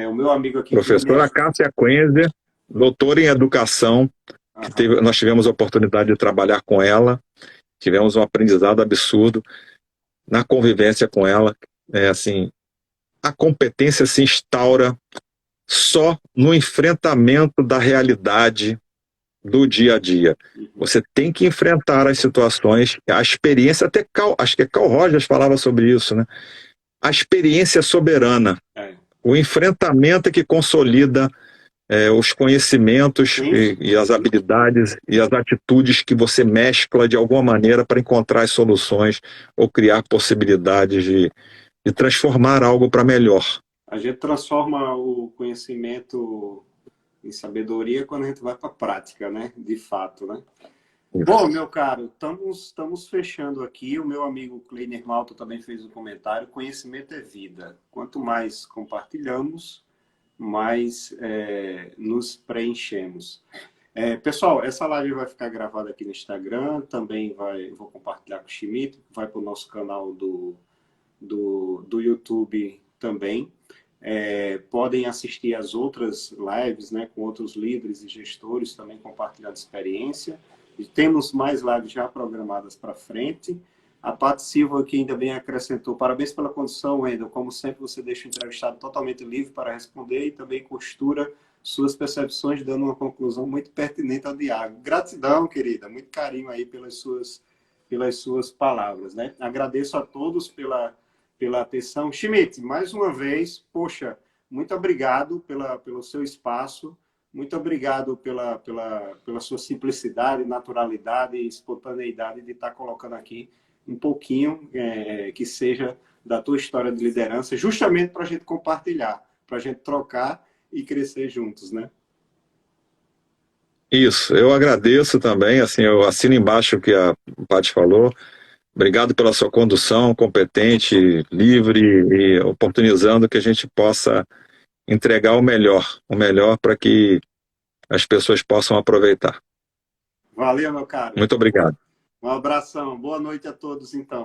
O meu amigo aqui... Professora Cássia Quenzer, doutora em educação, nós tivemos a oportunidade de trabalhar com ela, tivemos um aprendizado absurdo na convivência com ela. Assim, a competência se instaura só no enfrentamento da realidade do dia a dia. Você tem que enfrentar as situações, a experiência, acho que Carl Rogers falava sobre isso, né? A experiência soberana, o enfrentamento que consolida os conhecimentos e as habilidades e as atitudes que você mescla de alguma maneira para encontrar as soluções ou criar possibilidades de transformar algo para melhor. A gente transforma o conhecimento em sabedoria quando a gente vai para a prática, né? De fato, né? Isso. Bom, meu caro, estamos fechando aqui. O meu amigo Kleiner Malta também fez um comentário. Conhecimento é vida. Quanto mais compartilhamos, mais nos preenchemos. Pessoal, essa live vai ficar gravada aqui no Instagram. Também vou compartilhar com o Schmidt. Vai para o nosso canal do YouTube também. Podem assistir as outras lives, né, com outros líderes e gestores também compartilhando experiência. E temos mais lives já programadas para frente. A Paty Silva aqui ainda bem acrescentou: parabéns pela condução, Wendel. Como sempre, você deixa o entrevistado totalmente livre para responder e também costura suas percepções, dando uma conclusão muito pertinente ao diálogo. Gratidão, querida. Muito carinho aí pelas suas palavras, né? Agradeço a todos pela atenção. Schmidt, mais uma vez, poxa, muito obrigado pelo seu espaço, muito obrigado pela sua simplicidade, naturalidade e espontaneidade de estar colocando aqui um pouquinho que seja da tua história de liderança, justamente para a gente compartilhar, para a gente trocar e crescer juntos, né? Isso, eu agradeço também, assim, eu assino embaixo o que a Paty falou. Obrigado pela sua condução competente, livre e oportunizando que a gente possa entregar o melhor para que as pessoas possam aproveitar. Valeu, meu caro. Muito obrigado. Um abração. Boa noite a todos, então.